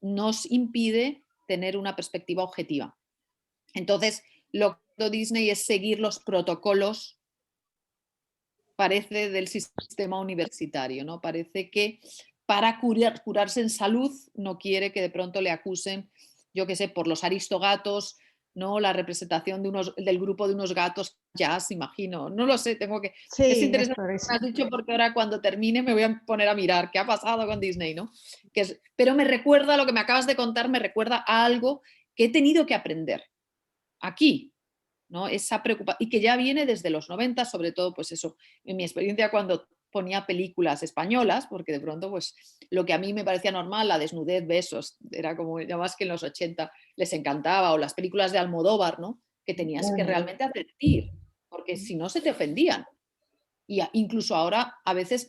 Speaker 5: nos impide tener una perspectiva objetiva. Entonces, lo que hizo Disney es seguir los protocolos, parece, del sistema universitario, ¿no? Parece que para curarse en salud no quiere que de pronto le acusen, yo qué sé, por los aristogatos, ¿no? La representación del grupo de unos gatos jazz, imagino. No lo sé, tengo que...
Speaker 1: Sí,
Speaker 5: es interesante
Speaker 1: lo
Speaker 5: que me has dicho porque ahora cuando termine me voy a poner a mirar qué ha pasado con Disney, ¿no? Pero me recuerda, lo que me acabas de contar, me recuerda a algo que he tenido que aprender aquí, ¿no? Esa preocupación, y que ya viene desde los 90, sobre todo, pues eso, en mi experiencia cuando ponía películas españolas, porque de pronto, pues lo que a mí me parecía normal, la desnudez, besos, era como, ya más que en los 80 les encantaba, o las películas de Almodóvar, ¿no? Que tenías que realmente advertir, porque si no se te ofendían. Y incluso ahora, a veces,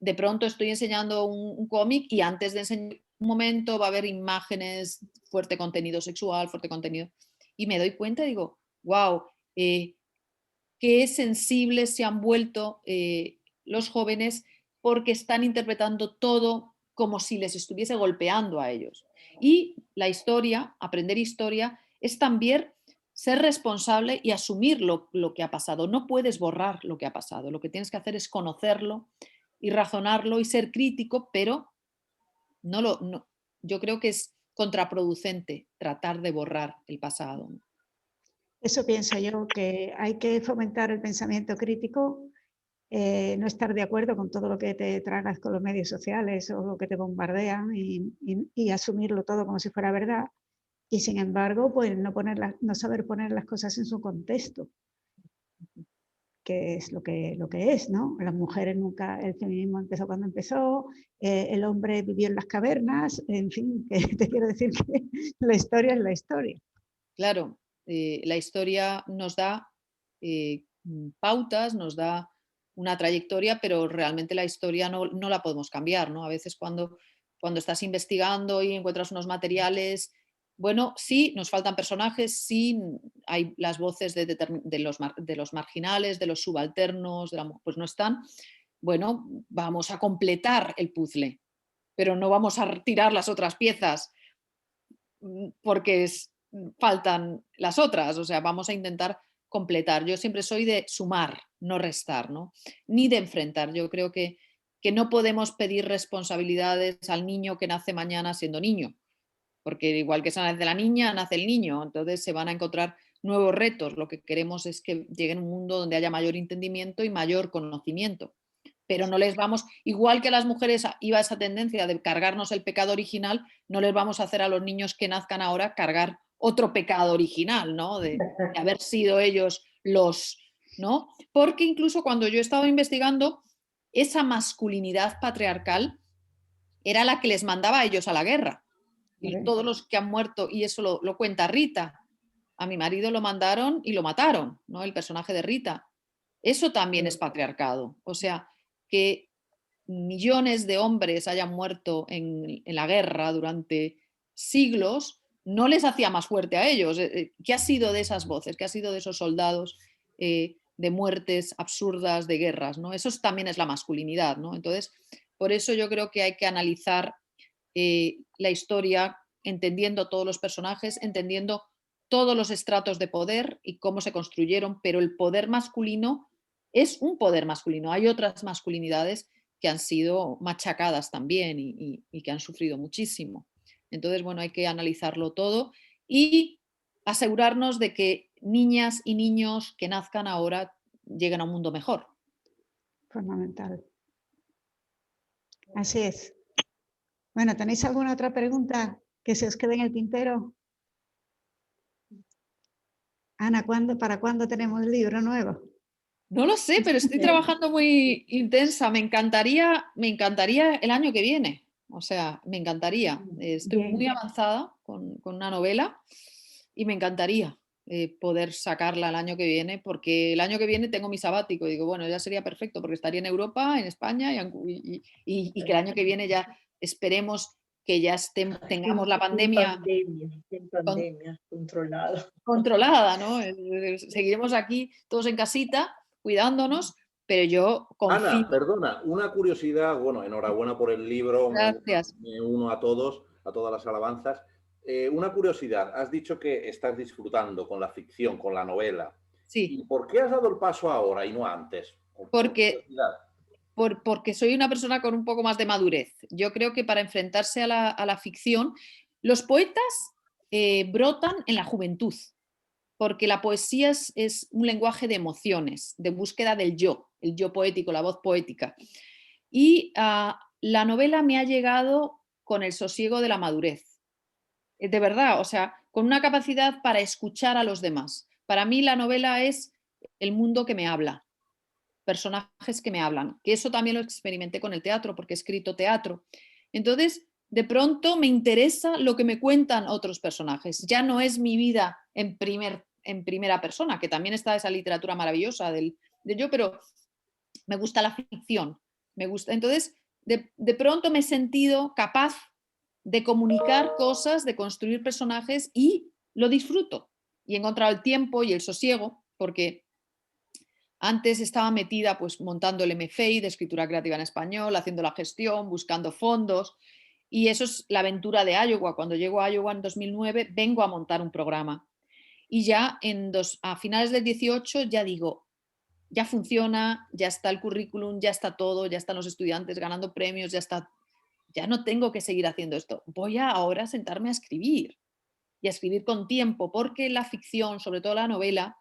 Speaker 5: de pronto estoy enseñando un cómic y antes de enseñar un momento va a haber imágenes, fuerte contenido sexual, fuerte contenido, y me doy cuenta y digo, wow, qué sensibles se han vuelto los jóvenes porque están interpretando todo como si les estuviese golpeando a ellos. Y la historia, aprender historia, es también ser responsable y asumir lo que ha pasado. No puedes borrar lo que ha pasado. Lo que tienes que hacer es conocerlo y razonarlo y ser crítico, pero yo creo que es contraproducente tratar de borrar el pasado.
Speaker 1: Eso pienso yo, que hay que fomentar el pensamiento crítico, no estar de acuerdo con todo lo que te tragas con los medios sociales o lo que te bombardean y asumirlo todo como si fuera verdad. Y sin embargo, pues no saber poner las cosas en su contexto, que es lo que es, ¿no? Las mujeres nunca, el feminismo empezó cuando empezó, el hombre vivió en las cavernas, en fin, que te quiero decir que la historia es la historia.
Speaker 5: Claro, la historia nos da pautas, nos da una trayectoria, pero realmente la historia no la podemos cambiar, ¿no? A veces cuando estás investigando y encuentras unos materiales, bueno, sí, nos faltan personajes, sí, hay las voces de los marginales, de los subalternos, pues no están. Bueno, vamos a completar el puzzle, pero no vamos a tirar las otras piezas porque faltan las otras, o sea, vamos a intentar completar. Yo siempre soy de sumar, no restar, ¿no? Ni de enfrentar. Yo creo que no podemos pedir responsabilidades al niño que nace mañana siendo niño, porque igual que se nace la niña, nace el niño, entonces se van a encontrar nuevos retos. Lo que queremos es que llegue a un mundo donde haya mayor entendimiento y mayor conocimiento. Pero no les vamos, igual que a las mujeres iba esa tendencia de cargarnos el pecado original, no les vamos a hacer a los niños que nazcan ahora cargar otro pecado original, ¿no? De haber sido ellos los, ¿no? Porque incluso cuando yo estaba investigando, esa masculinidad patriarcal era la que les mandaba a ellos a la guerra. Y todos los que han muerto, y eso lo cuenta Rita, a mi marido lo mandaron y lo mataron, ¿no? El personaje de Rita. Eso también es patriarcado. O sea, que millones de hombres hayan muerto en la guerra durante siglos, no les hacía más fuerte a ellos. ¿Qué ha sido de esas voces? ¿Qué ha sido de esos soldados de muertes absurdas, de guerras? ¿no? Eso también es la masculinidad. ¿no? Entonces, por eso yo creo que hay que analizar la historia entendiendo todos los personajes, entendiendo todos los estratos de poder y cómo se construyeron, pero el poder masculino es un poder masculino. Hay otras masculinidades que han sido machacadas también y que han sufrido muchísimo. Entonces, bueno, hay que analizarlo todo y asegurarnos de que niñas y niños que nazcan ahora lleguen a un mundo mejor.
Speaker 1: Fundamental. Así es. Bueno, ¿tenéis alguna otra pregunta que se os quede en el tintero? Ana, ¿para cuándo tenemos el libro nuevo?
Speaker 5: No lo sé, pero estoy trabajando muy intensa. Me encantaría el año que viene. O sea, me encantaría. Estoy muy avanzada con una novela y me encantaría poder sacarla el año que viene, porque el año que viene tengo mi sabático. Y digo, bueno, ya sería perfecto porque estaría en Europa, en España y que el año que viene ya esperemos que ya tengamos la pandemia, controlada, ¿no? Seguiremos aquí todos en casita cuidándonos, pero yo confío.
Speaker 9: Ana, perdona, una curiosidad, bueno, enhorabuena por el libro.
Speaker 5: Gracias.
Speaker 9: Me uno a todos, a todas las alabanzas. Una curiosidad, has dicho que estás disfrutando con la ficción, con la novela.
Speaker 5: Sí.
Speaker 9: ¿Y por qué has dado el paso ahora y no antes?
Speaker 5: Porque soy una persona con un poco más de madurez. Yo creo que para enfrentarse a la ficción, los poetas brotan en la juventud, porque la poesía es un lenguaje de emociones, de búsqueda del yo, el yo poético, la voz poética. Y la novela me ha llegado con el sosiego de la madurez. De verdad, o sea, con una capacidad para escuchar a los demás. Para mí la novela es el mundo que me habla, personajes que me hablan, que eso también lo experimenté con el teatro, porque he escrito teatro. Entonces, de pronto me interesa lo que me cuentan otros personajes. Ya no es mi vida en primera persona, que también está esa literatura maravillosa del yo, pero me gusta la ficción. Me gusta. Entonces, de pronto me he sentido capaz de comunicar cosas, de construir personajes y lo disfruto. Y he encontrado el tiempo y el sosiego, porque antes estaba metida pues montando el MFI de escritura creativa en español, haciendo la gestión, buscando fondos, y eso es la aventura de Iowa. Cuando llego a Iowa en 2009 vengo a montar un programa y ya a finales del 18 ya digo, ya funciona, ya está el currículum, ya está todo, ya están los estudiantes ganando premios, ya no tengo que seguir haciendo esto. Voy ahora a sentarme a escribir y a escribir con tiempo, porque la ficción, sobre todo la novela,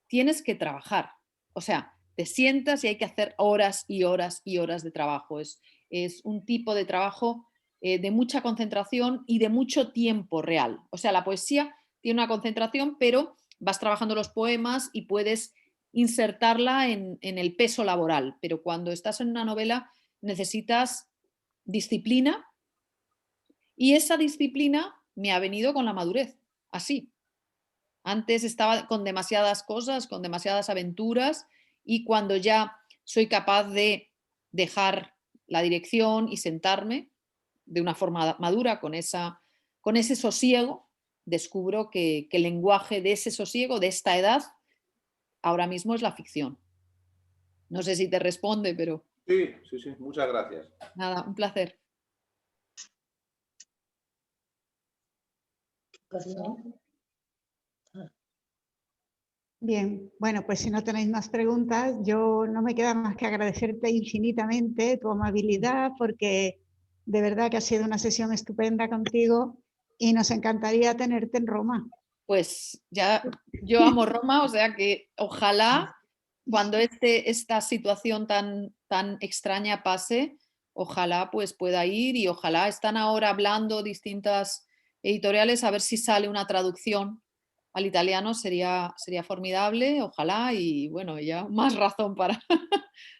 Speaker 5: tienes que trabajar. O sea, te sientas y hay que hacer horas y horas y horas de trabajo. Es un tipo de trabajo de mucha concentración y de mucho tiempo real. O sea, la poesía tiene una concentración, pero vas trabajando los poemas y puedes insertarla en el peso laboral. Pero cuando estás en una novela necesitas disciplina, y esa disciplina me ha venido con la madurez, así. Antes estaba con demasiadas cosas, con demasiadas aventuras, y cuando ya soy capaz de dejar la dirección y sentarme de una forma madura con ese sosiego, descubro que el lenguaje de ese sosiego, de esta edad, ahora mismo es la ficción. No sé si te responde, pero...
Speaker 9: Sí, muchas gracias.
Speaker 5: Nada, un placer.
Speaker 2: ¿Qué pasó?
Speaker 1: Bien, bueno, pues si no tenéis más preguntas, yo no me queda más que agradecerte infinitamente tu amabilidad, porque de verdad que ha sido una sesión estupenda contigo y nos encantaría tenerte en Roma.
Speaker 5: Pues ya yo amo Roma, o sea que ojalá cuando esta situación tan extraña pase, ojalá pues pueda ir, y ojalá están ahora hablando distintas editoriales a ver si sale una traducción al italiano, sería formidable, ojalá, y bueno, ya más razón para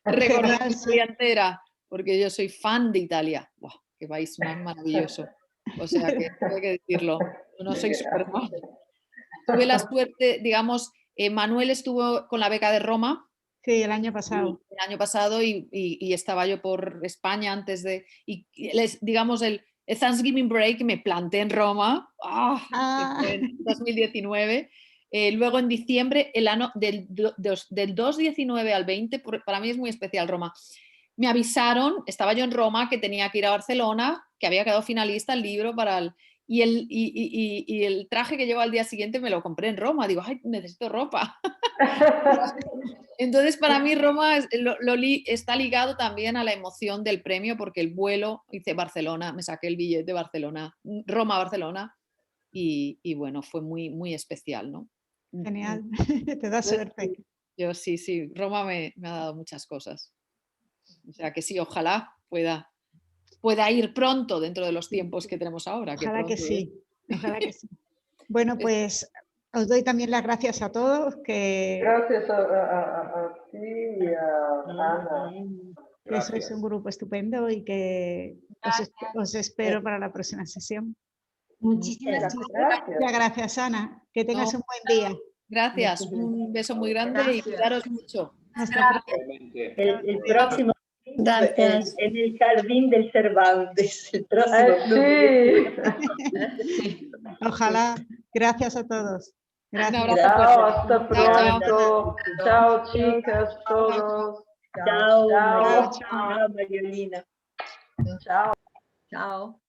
Speaker 5: recorrer la historia entera, porque yo soy fan de Italia. ¡Buah, qué país más maravilloso! O sea que tengo que decirlo, no soy súper fan. Tuve la suerte, digamos, Manuel estuvo con la beca de Roma.
Speaker 1: Sí, el año pasado.
Speaker 5: El año pasado y estaba yo por España antes de... digamos, el Thanksgiving Break me planté en Roma, en 2019. Luego en diciembre, del 2-19 al 20, para mí es muy especial Roma. Me avisaron, estaba yo en Roma, que tenía que ir a Barcelona, que había quedado finalista el libro y el traje que llevo al día siguiente me lo compré en Roma. Digo, ay, necesito ropa. Entonces, para mí Roma está ligado también a la emoción del premio, porque el vuelo, hice Barcelona, me saqué el billete Barcelona, Roma-Barcelona, y bueno, fue muy, muy especial, ¿no?
Speaker 1: Genial, te da suerte.
Speaker 5: Yo sí, Roma me ha dado muchas cosas. O sea que sí, ojalá pueda ir pronto dentro de los tiempos que tenemos ahora.
Speaker 1: Ojalá que sí, ojalá que sí. Bueno, pues os doy también las gracias a todos.
Speaker 6: Gracias a ti y a Ana.
Speaker 1: Que sois un grupo estupendo y que os espero para la próxima sesión.
Speaker 2: Muchísimas
Speaker 6: gracias.
Speaker 1: Muchas gracias, Ana. Que tengas un buen día.
Speaker 5: Gracias, un beso muy grande y cuidaros mucho.
Speaker 1: Hasta pronto.
Speaker 2: El próximo
Speaker 8: Gracias.
Speaker 2: en el jardín del Cervantes. El próximo
Speaker 6: Sí.
Speaker 1: Ojalá. Gracias a todos. Gracias.
Speaker 6: Chao, hasta pronto. Chao, chicas, todos.
Speaker 2: Chao,
Speaker 6: Chao.
Speaker 2: Mariolina.
Speaker 6: Chao.
Speaker 2: Chao.